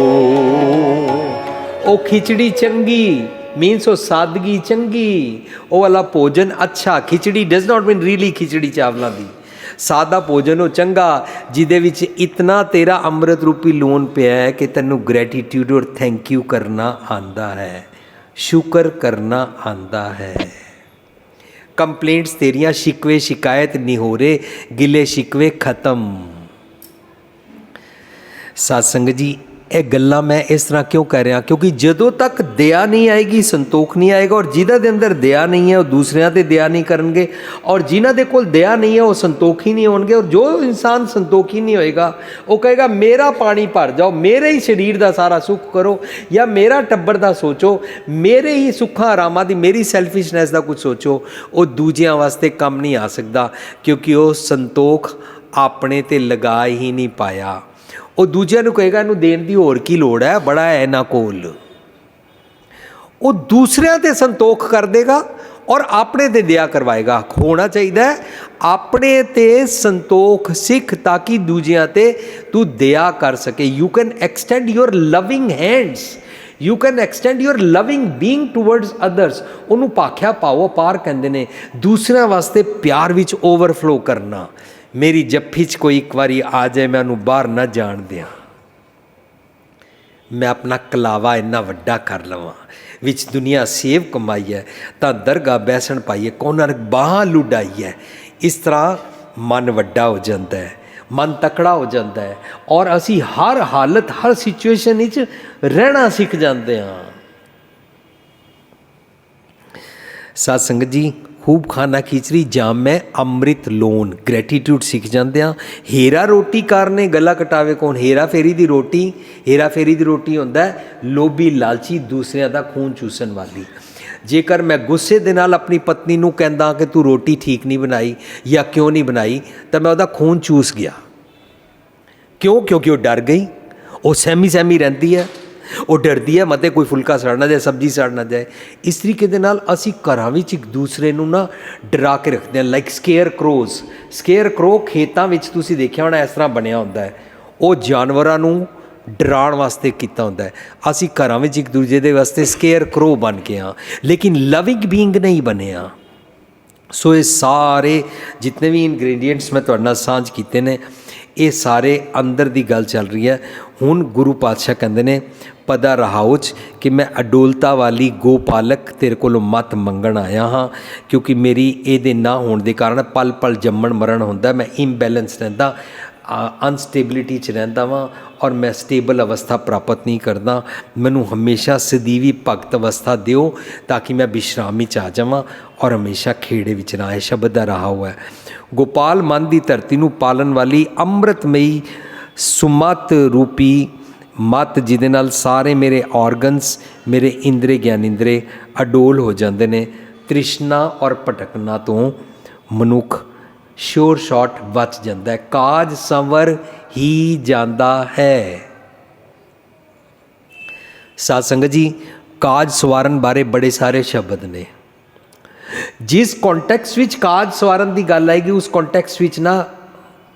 ओ खिचड़ी चंगी मीनस वो सादगी चंगी, वो वाला भोजन अच्छा। खिचड़ी डज नॉट मीन रीली खिचड़ी चावलों की, सादा भोजन वो चंगा जिदे विच इतना तेरा अमृत रूपी लोन पिया है कि तैनू ग्रैटिट्यूड और थैंक यू करना आंदा है, शुक्र करना आंदा है। कंप्लेंट्स तेरियां, शिकवे शिकायत नहीं हो रहे, गिले शिकवे खत्म। सत्संग जी ये गल्लां मैं इस तरह क्यों कह रहा, क्योंकि जदों तक दया नहीं आएगी संतोख नहीं आएगा, और जिन्हां दे अंदर दया नहीं है वो दूसरिਆਂ ते दया नहीं करनगे, और जिन्हां दे कोल दया नहीं है वो संतोखी नहीं होणगे। और जो इंसान संतोखी नहीं होएगा वो कहेगा मेरा पानी भर जाओ, मेरे ही शरीर का सारा सुख करो, या मेरा टब्बर का सोचो, मेरे ही सुखां आरामां दी, मेरी सैल्फिशनैस का कुछ सोचो। वो दूजियां वास्ते कम नहीं आ सकता, क्योंकि वो संतोख अपने ते लगा ही नहीं पाया। वो दूजिਆਂ ਨੂੰ ਕਹੇਗਾ ਇਹਨੂੰ ਦੇਣ ਦੀ ਹੋਰ ਕੀ ਲੋੜ ਹੈ, ਬੜਾ ਹੈ ਇਹਨਾਂ ਕੋਲ। ਉਹ ਦੂਸਰਿਆਂ ਤੇ ਸੰਤੋਖ ਕਰ ਦੇਗਾ ਔਰ ਆਪਣੇ ਤੇ ਦਇਆ ਕਰਵਾਏਗਾ। ਹੋਣਾ ਚਾਹੀਦਾ ਆਪਣੇ ਤੇ ਸੰਤੋਖ ਸਿੱਖ ਤਾਂ ਕਿ ਦੂਜਿਆਂ ਤੇ ਤੂੰ ਦਇਆ ਕਰ ਸਕੇ। You can extend your loving hands, you can extend your loving being towards others. ਉਹਨੂੰ ਭਾਖਿਆ ਪਾਓ ਪਾਰ ਕਹਿੰਦੇ ਨੇ, ਦੂਸਰਿਆਂ ਵਾਸਤੇ ਪਿਆਰ ਵਿੱਚ ਓਵਰਫਲੋ ਕਰਨਾ। मेरी जफ्फी च कोई एक बारी आ जाए मैं उन्होंने बाहर ना जान दिया, मैं अपना कलावा इन्ना वड्डा कर लवां, विच दुनिया सेव कमाई है तो दरगाह बैसन पाई है, कौन बाह लुडाई है। इस तरह मन वड्डा हो जाता है, मन तकड़ा हो जाता है, और असी हर हालत हर सिचुएशन विच रहना सीख जाते हैं। साध संगत जी खूब खाना खिचड़ी जाम में अमृत लोन, ग्रैटिट्यूड सीख जाते हैं। हेरा रोटी कारने गला कटावे कौन, हेरा फेरी दी रोटी, हेरा फेरी दी रोटी होंदा है लोभी लालची दूसरिਆਂ ਦਾ खून चूसन वाली। जेकर मैं गुस्से दे नाल अपनी पत्नी नूं कहंदा कि तू रोटी ठीक नहीं बनाई या क्यों नहीं बनाई, तो मैं उहदा खून चूस गया। क्यों? क्योंकि वो डर गई, वो सहमी सहमी रहती है, वो डरती है मते कोई फुलका सड़ ना जाए, सब्जी सड़ ना जाए। इस तरीके दे नाल असी घरां विच एक दूसरे नूं ना डरा के रखते हैं, like scarecrows. Scarecrow खेतां विच तुसीं देखिया होना इस तरह बनिया होंदा है, वो जानवरां नूं डराउण वास्ते कीता होंदा है। असी घरां विच एक दूजे दे वास्ते स्केयर क्रो बन के हाँ, लेकिन लविंग बीइंग नहीं बने हाँ। सो ये सारे जितने भी इनग्रेडिएंट्स मैं तुहाडे नाल सांझ कीते ने, ये सारे अंदर की गल चल रही है। हुण गुरु पातशाह कहते ने पदा रहाओ च कि मैं अडोलता वाली गोपालक तेरे कोलों मत मंगण आया हाँ, क्योंकि मेरी ये ना होने के कारण पल पल जम्मण मरण होंदा, मैं इम्बैलेंस रहिंदा, अनस्टेबिलिटी च रहिंदा वां और मैं स्टेबल अवस्था प्राप्त नहीं करता। मैनू हमेशा सदीवी भगत अवस्था दिओ ताकि मैं विश्रामी च आ जावां और हमेशा खेड़े विच ना आए। शब्द का रहा हुआ है। गोपाल मन की धरती नू पालन वाली अमृतमयी सुमत रूपी मत जिहदे नाल सारे मेरे ऑर्गनस, मेरे इंद्रे ज्ञानेंद्रे अडोल हो जाते हैं। तृष्णा और भटकना तो मनुख श्योर शॉट बच जाता है, काज संवर ही जाता है। साध संगत जी, काज सवारन बारे बड़े सारे शब्द ने। जिस कॉन्टैक्स विच काज सवारन की गल आएगी उस कॉन्टैक्स विच ना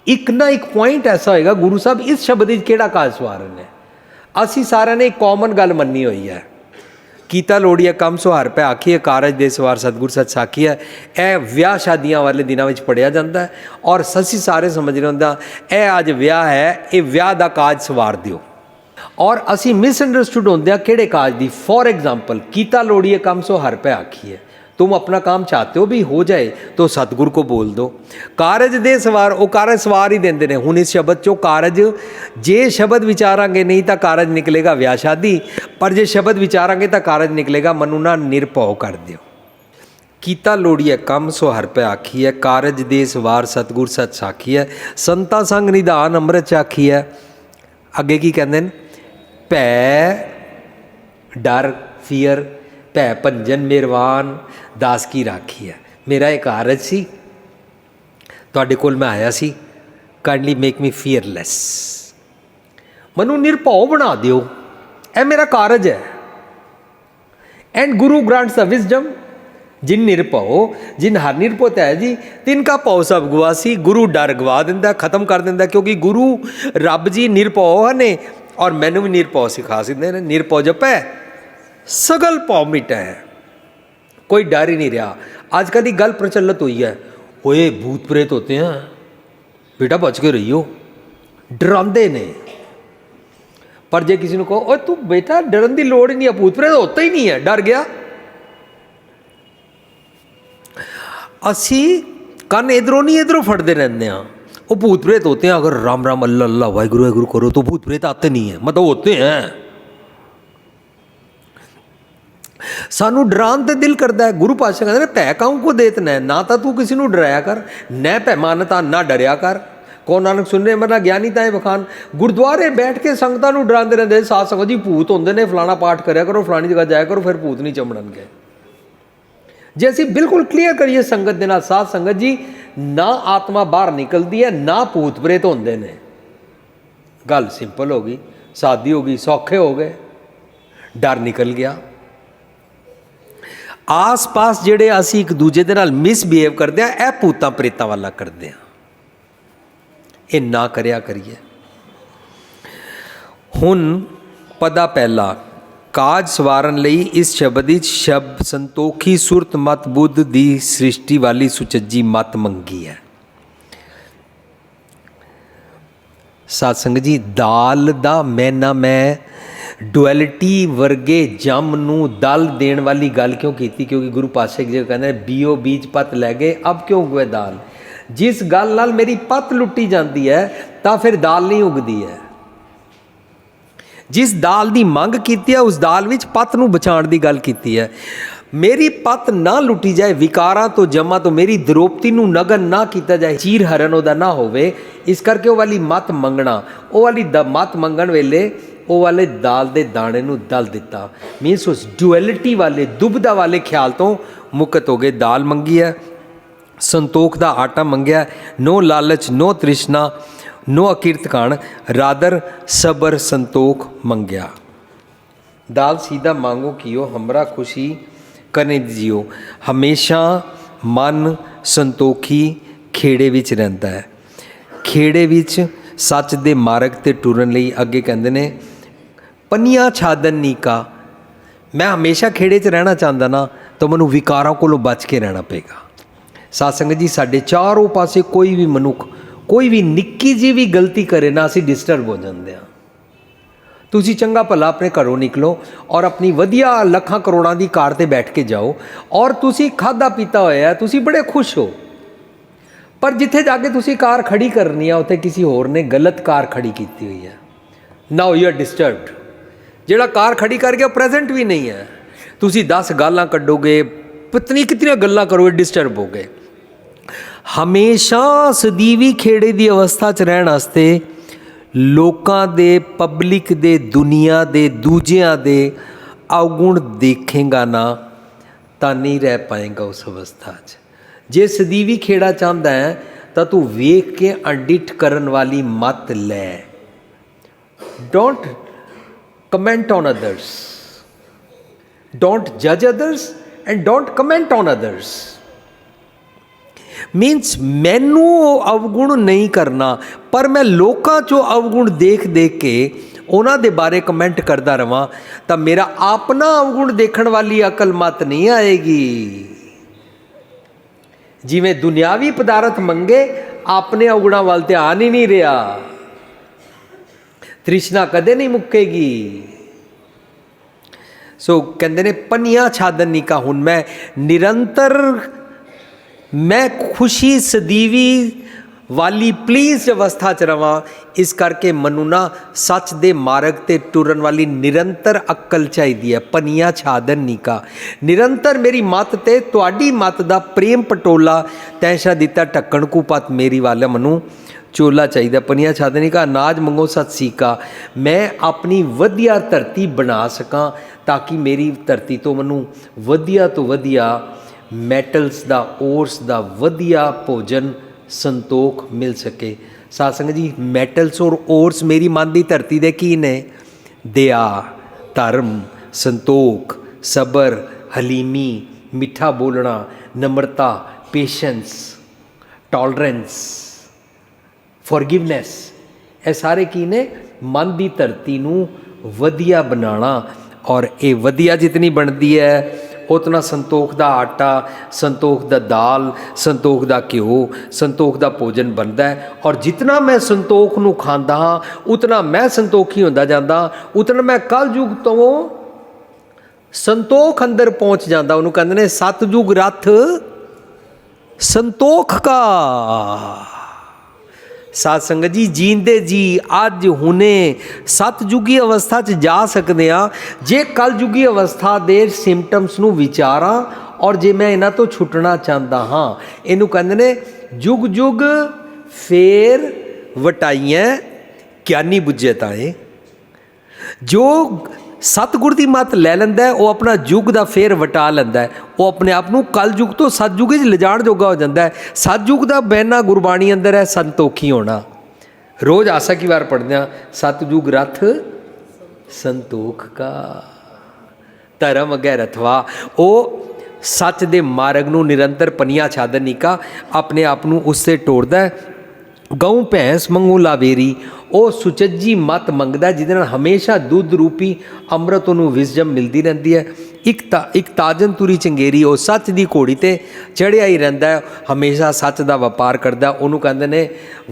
एक पॉइंट ऐसा होएगा, गुरु साहब इस शब्द किहड़ा काज सवारन है। असी सारे ने एक कॉमन गल मन्नी हुई है, कीता लोड़िया कम सुहार पै आखिए कारज दे सवार सतगुर सच साखी है। यह विआह शादियां वाले दिनों में पढ़िया जाता है और असी सारे समझ रहे होंगे यह अज विआह है, ये विआह का काज सवार दिओ। और असी मिसअंडरस्टूड होंगे किहड़े काज की। फॉर एग्जाम्पल कीता लोड़िए कम सो हर पै आखिए, तुम अपना काम चाहते हो भी हो जाए तो सतगुर को बोल दो। कारज दे सवार, वो कारज सवार ही देंदे ने। हुण इस शब्द चो कारज जे शब्द विचारांगे नहीं तो कारज निकलेगा विआह शादी, पर जे शब्द विचारांगे तो कारज निकलेगा मनु ना निरभव कर दिओ। कीता लोड़िए कम सो हर पै आखी है, कारज दे सवार सतगुर सच साखी है, संता संग निधान अमृत चाखी है। अगे की कहते हैं, भै डर फियर, भै भंजन मेरवान दास की राखी है। मेरा एक कारज सी, तुहाडे कोल मैं आया सी, काइंडली मेक मी फियरलैस, मनु निरभव बना दिओ, यह मेरा कारज है। And Guru grants the wisdom, जिन निरभव, जिन हर निरभव है जी, तिनका भव सब गवासी। गुरु डर गवा दिंदा, खत्म कर दिंदा, क्योंकि गुरु रब जी निरभव ने और मैनू भी निरभव सिखा सकते हैं। निरभव जपै सगल भव मिटा है, कोई डर ही नहीं रहा। आजकल की गल प्रचलित हुई है, ओए भूत प्रेत होते हैं बेटा बच के रहियो, डराते ने। पर जे किसी ने कहो ओए तू बेटा डरन की लोड़ ही नहीं है, भूत प्रेत होता ही नहीं है, डर गया। असी कन इधरों नहीं इधरों फटते रहते हैं। वो भूत प्रेत होते हैं, अगर राम राम अल्लाह अल्लाह वाहिगुरु वाहिगुरु करो तो भूत प्रेत आते नहीं है, मतलब होते हैं। सानू डरान तो दिल करता है। गुरु पातशाह कहते हैं भै काहू को देत न, ना तो तू किसी को डराया कर, न भै मानता ना डरिया कर। कौन नानक सुनने मरना ज्ञानी ताए बखान। गुरुद्वारे बैठ के संगतां नू डरांदे रहंदे, साध संगत जी भूत होंदे ने, फलाना पाठ करया करो, फलानी जगह जाया करो, फिर भूत नहीं चमड़नगे। जे असीं बिल्कुल क्लीयर करिए संगत दे नाल, साध संगत जी ना आत्मा बाहर निकलती है, ना भूत प्रेत होंदे ने। गल सिंपल हो गई, सादी हो गई, सौखे हो गए, डर निकल गया। आस पास जेड़े असी एक दूजे दे नाल मिसबिहेव करते हैं, यह भूतां प्रेतां वाला करते हैं। ये ना करया करिए। हुण पदा पहला काज सवारन लई इस शब्द शब्द संतोखी सुरत मत बुद्ध दी सृष्टि वाली सुचज्जी मत मंगी है। साध संगत जी, दाल दा मैना मैं डुअलिटी वर्गे जम नू दल देण वाली गल क्यों की? क्योंकि गुरु पातशाह जी कहते बीओ बीज पत लै गए अब क्यों उगे दाल। जिस गल नाल मेरी पत लुट्टी जाती है तो फिर दाल नहीं उगती है। जिस दाल की मंग की है उस दाल विच पत नू बचाण की गल की है। मेरी पत ना लुटी जाए, विकारां तो जमा तो मेरी द्रौपदी नू नगन ना किया जाए, चीर हरण उहदा ना होवे, इस करके वो वाली मत मंगना, वो वाली मत मंगण वेले वो वाले दाल दे दाणे नू दल दिता। मीनस उस डुअलिटी वाले दुबदा वाले ख्याल तो मुक्त हो गए। दाल मंगी है, संतोख दा आटा मंगया, नो लालच नो तृष्णा नो अकीर्त कान, रादर सबर संतोख मंगया। दाल सीधा मांगो कियो, हमरा खुशी करने दीजियो। हमेशा मन संतोखी खेड़े विच रहिंदा है। खेड़े विच सच दे मार्ग ते टुरन लई अगे कहंदे ने पनिया छादन नीका। मैं हमेशा खेड़े च रहना चाहता ना तो मैनू विकारां कोलों बच के रहना पेगा। साध संगत जी, साडे चारों पासे कोई भी मनुख कोई भी निक्की जी भी गलती करे ना असीं डिस्टर्ब हो जाते हैं। तुसी चंगा भला अपने घरों निकलो और अपनी वधिया लखां करोड़ां दी कार ते बैठ के जाओ और तुसी खादा पीता होया तुसी बड़े खुश हो, पर जिथे जाके तुसी कार खड़ी करनी है उत्थे किसी होर ने गलत कार खड़ी की हुई है। Now you are disturbed. जिहड़ा कार खड़ी कर गया प्रेजेंट भी नहीं है, तुसी 10 गालां कड्डोगे, पत्नी कितनी गल्लां करोगे, डिस्टर्ब हो गए। हमेशा सदीवी खेड़े की अवस्था च रहने वास्ते लोकां दे, पब्लिक दे, दुनिया दे, दूजियां दे अवगुण देखेगा ना तो नहीं रह पाएगा उस अवस्था च। जे सदीवी खेड़ा चाहता है तो तू वेख के अडिट करन वाली मत लै। Don't comment on others, don't जज others and don't comment on others. Means मैनू अवगुण नहीं करना, पर मैं लोकां चों अवगुण देख देख के उन्हां दे बारे कमेंट करता रवां तो मेरा अपना अवगुण देखण वाली अकल मत नहीं आएगी। जिवें दुनियावी पदार्थ मंगे अपने अवगुणों वाल ध्यान ही नहीं रहा, तृष्णा कदे नहीं मुक्केगी। सो कहते ने पनिया छादन नहीं का हुन मैं निरंतर मैं खुशी सदीवी वाली प्लीज अवस्था च रवां, इस करके मनु ना सच दे मार्ग ते टुरन वाली निरंतर अक्ल चाहिदी है। पनिया छादन नहीं का निरंतर मेरी मत ते तुहाडी मत दा प्रेम पटोला तैशा दिता ढक्कन कू पत मेरी वाले मनु चोला चाहिए। पनिया छादनी का अनाज मंगो सत सीका, मैं अपनी वधिया धरती बना सकां ताकि मेरी धरती तो मनु वधिया तो वधिया मैटल्स दा, ओर्स दा वधिया भोजन संतोख मिल सके। साध संगत जी मैटल्स और ओर्स मेरी मन की धरती दे की ने? दया, धर्म, संतोख, सबर, हलीमी, मिठा बोलना, नम्रता, पेशेंस, टॉलरेंस, फॉरगिवनेस, ये सारे की ने मन की धरती नूं वधिया बनाना। और ये वधिया जितनी बनती है उतना संतोख दा आटा, संतोख दा दाल, संतोख दा घ्यो, संतोख दा भोजन बनता है। और जितना मैं संतोख नूं खांदा हाँ उतना मैं संतोखी होंदा जांदा, उतना मैं कल युग तो संतोख अंदर पहुँच जाता। उन्होंने कहते ने सतयुग रथ संतोख का। साध संगत जी जींदे जी अज हुने सतयुगी अवस्था च जा सकते हैं जे कलयुगी अवस्था दे सिम्पटम्स नूं विचारां और जे मैं इन्हां तो छुटना चाहता हाँ। इनू कहते ने जुग जुग फेर वटाइयां ज्ञानी बुझे ताए। जो सतगुर की मत लै लैंदा है वह अपना युग का फेर वटा लैंदा है, वह अपने आप को कल युग तो सतयुग च लिजाण जोगा हो जाता है। सतयुग का बहना गुरबाणी अंदर है संतोखी होना। रोज़ आसा की बार पढ़ते हैं सतयुग रथ संतोख का, धर्म अगे रथवा। वो सच दे मार्ग नूं निरंतर पनिया छादन का अपने आप को उससे टोरदा है। गऊ भैंस मंगू लावेरी, वो सुचज्जी मत मंगदा जिहदे नाल हमेशा दुध रूपी अमृत उन्होंने विजडम मिलती रहती है। एक ताजन तुरी चंगेरी, वो सच की घोड़ी ते चढ़िया ही रहिंदा है, हमेशा सच का व्यापार करता। उन्होंने कहते ने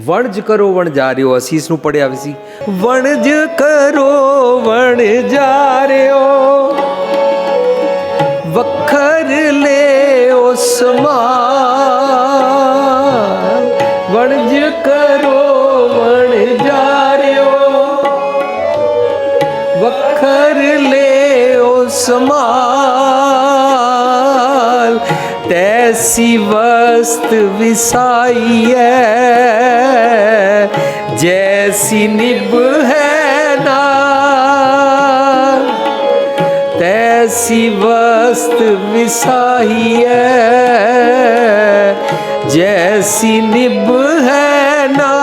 वणज करो वण जा रहे हो। असीं इस नूं पढ़िया भी सी, वणज करो वण जा रहे हो, वखर ले ओ समान। वणज करो वण जा रहे हो, वखर ले ओ समान। तैसी वस्त विसाई है जैसी निभ है ना, तैसी वस्त विसाई है जैसी निभ है ना।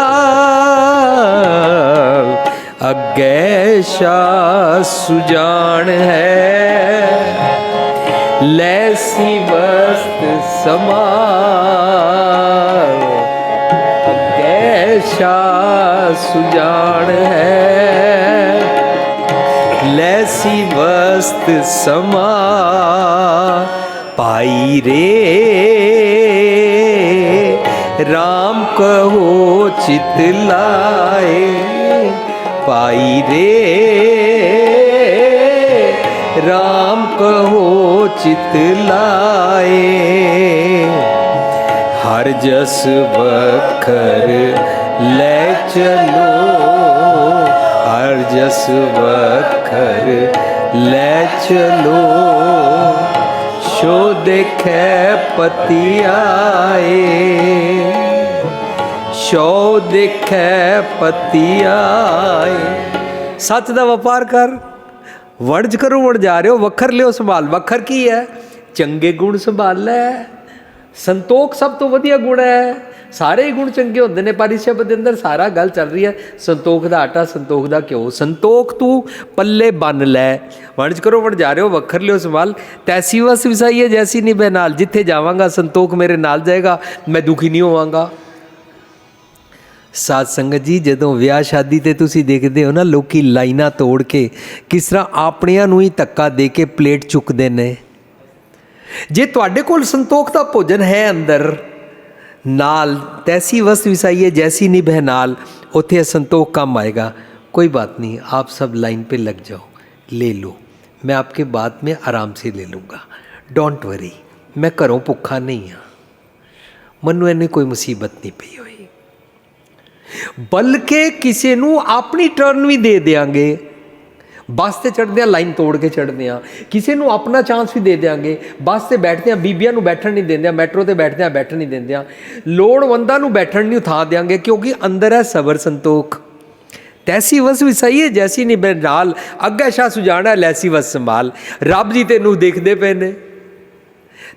अगे शाह सुजान है लैसी वस्त समान। अगे शाह सुजान है लैसी वस्त समा। पाई रे राम कहो चित लाए पाई रे, राम कहो चित लाए। हर जस बखर ले चलो, हर जस बखर ले चलो, शो देखे पति आए, शो देखे पति आए। सच दा वपार कर, वणज करो वण जा रहे हो, वखर लियो संभाल। वखर की है? चंगे गुण संभाल लै। संतोख सब तो वधिया गुण है, सारे ही गुण चंगे होंदे ने, पर इस शब्द के अंदर सारा गल चल रही है संतोख दा आटा, संतोख दा घ्यो। संतोख तू पल्ले बन लै, वणज करो वण जा रहे हो, वखर लियो संभाल। तैसी वस विसाई है जैसी निभै नाल, जिथे जावांगा संतोख मेरे नाल जाएगा, मैं दुखी नहीं होवांगा। साध संगत जी, जदों विआह शादी ते तुसीं देखदे हो ना, लोकी लाइनां तोड़ के किस तरह आपणिਆਂ ਨੂੰ ही धक्का दे के प्लेट चुकदे ने। जे तुहाडे कोल संतोख दा भोजन है अंदर नाल, तैसी वस्त विसाइए जैसी निभै नाल, उत्थे संतोख कम आएगा। कोई बात नहीं, आप सब लाइन पे लग जाओ, ले लो, मैं आपके बाद में आराम से ले लूँगा, डोंट वरी। मैं घरों भुखा नहीं हाँ, मनु इन्नी कोई मुसीबत नहीं पई हुई, बल्कि किसी नूं अपनी टर्न भी दे देंगे। बस से चढ़ते हैं लाइन तोड़ के चढ़ते हैं, किसी को अपना चांस भी दे देंगे। बस से बैठते हैं, बीबियां नूं बैठण नहीं देंगे, मैट्रो ते बैठते हैं बैठण नहीं देंगे, लोड़वंदां नूं बैठण नहीं उठा देंगे, क्योंकि अंदर है सबर संतोख। तैसी वस विसाई है जैसी निभै नाल, अग्गे शाह सुजाना लैसी वस संभाल। रब जी तेनू देखते पे ने,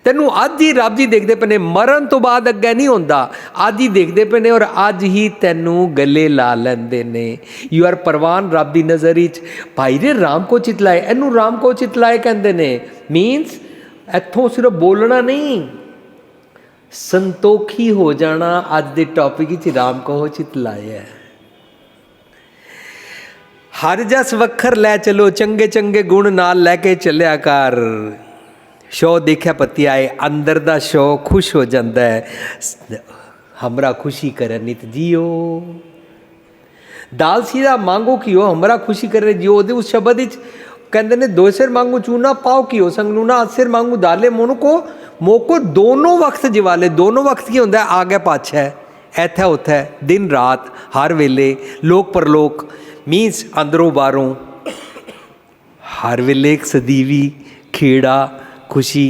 तेनू अज ही रब जी देखते पे ने, मरण तो बाद अगे नहीं होंदा, अज ही देखते पे ने और अज ही तेनू गले ला लेंदे ने। यू आर परवान रब दी नज़र विच। भाई रे राम को चितलाए, इनू राम को चितलाए कहंदे ने। मीनस इत्थों सिर्फ बोलना नहीं, संतोखी हो जाना अज दे टॉपिक विच राम को चितलाए है। हर जस वखर लै चलो, चंगे चंगे गुण नाल लैके चलिया कर, शो देखा पति आए। अंदर दा शो खुश हो जाता है, हमरा खुशी करे नित जियो। दाल सीधा मांगो कियो, हमरा खुशी करे जियो। उस शब्द कहते ने, दो सिर मांगू चूना पाओ कियो संग नूना, सिर मांगू दाले मोनो को मोको दोनों वक्त जिवाले। दोनों वक्त की होंदा है, आगे पाछे, इत्थे उत्थे, दिन रात, हर वेले, लोक परलोक। मीनस अंदरों बाहरों, हर वेले एक सदीवी खेड़ा खुशी।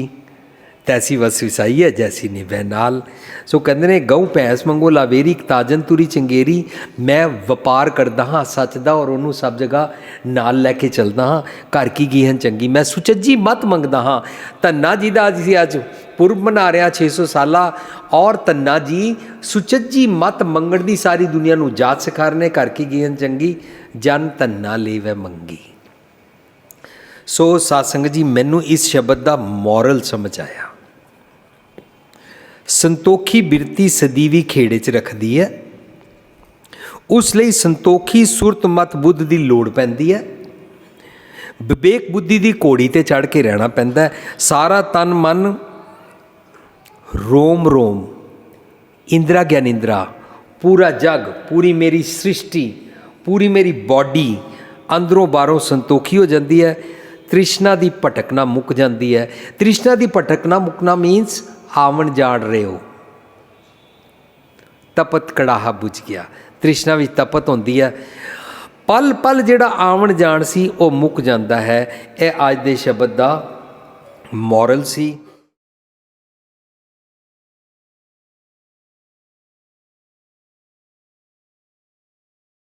तैसी वस विसाई है जैसी निभै नाल। सो कहते ने, गऊ भैंस मंगो लावेरी, ताजन तुरी चंगेरी। मैं वपार करदा हाँ सच दा और उन्होंने सब जगह नाल लैके चलदा हाँ। घर की गीहन चंगी, मैं सुचज्जी मत मंगदा हाँ। धन्ना जी का असीं अज पुरब मना रहे 600 साला, और धन्ना जी सुचज्जी मत मंगण दी सारी दुनिया नूं जाच सिखा रहे। घर की गीहन चंगी, जन धन्ना लेवै मंगी। सो सत्संग जी, मैनू इस शब्द का मॉरल समझ आया। संतोखी बिरती सदीवी खेड़े च रखती है, उसलिए संतोखी सुरत मत बुद्ध की लोड़ पैंदी है। विवेक बुद्धि की घोड़ी ते चढ़ के रहना पैंदा है। सारा तन मन रोम रोम, इंद्रा ज्ञानिंद्रा, पूरा जग, पूरी मेरी सृष्टि, पूरी मेरी बॉडी अंदरों बाहरों संतोखी हो जाती है। तृष्णा की भटकना मुक जाती है। तृष्णा की भटकना मुकना मीनस आवन जान रहे हो, तपत कड़ाहा बुझ गया। तृष्णा भी तपत होती है, पल पल जिहड़ा आवन जान सी वो मुक जाता है। यह अज दे शब्द का मॉरल सी।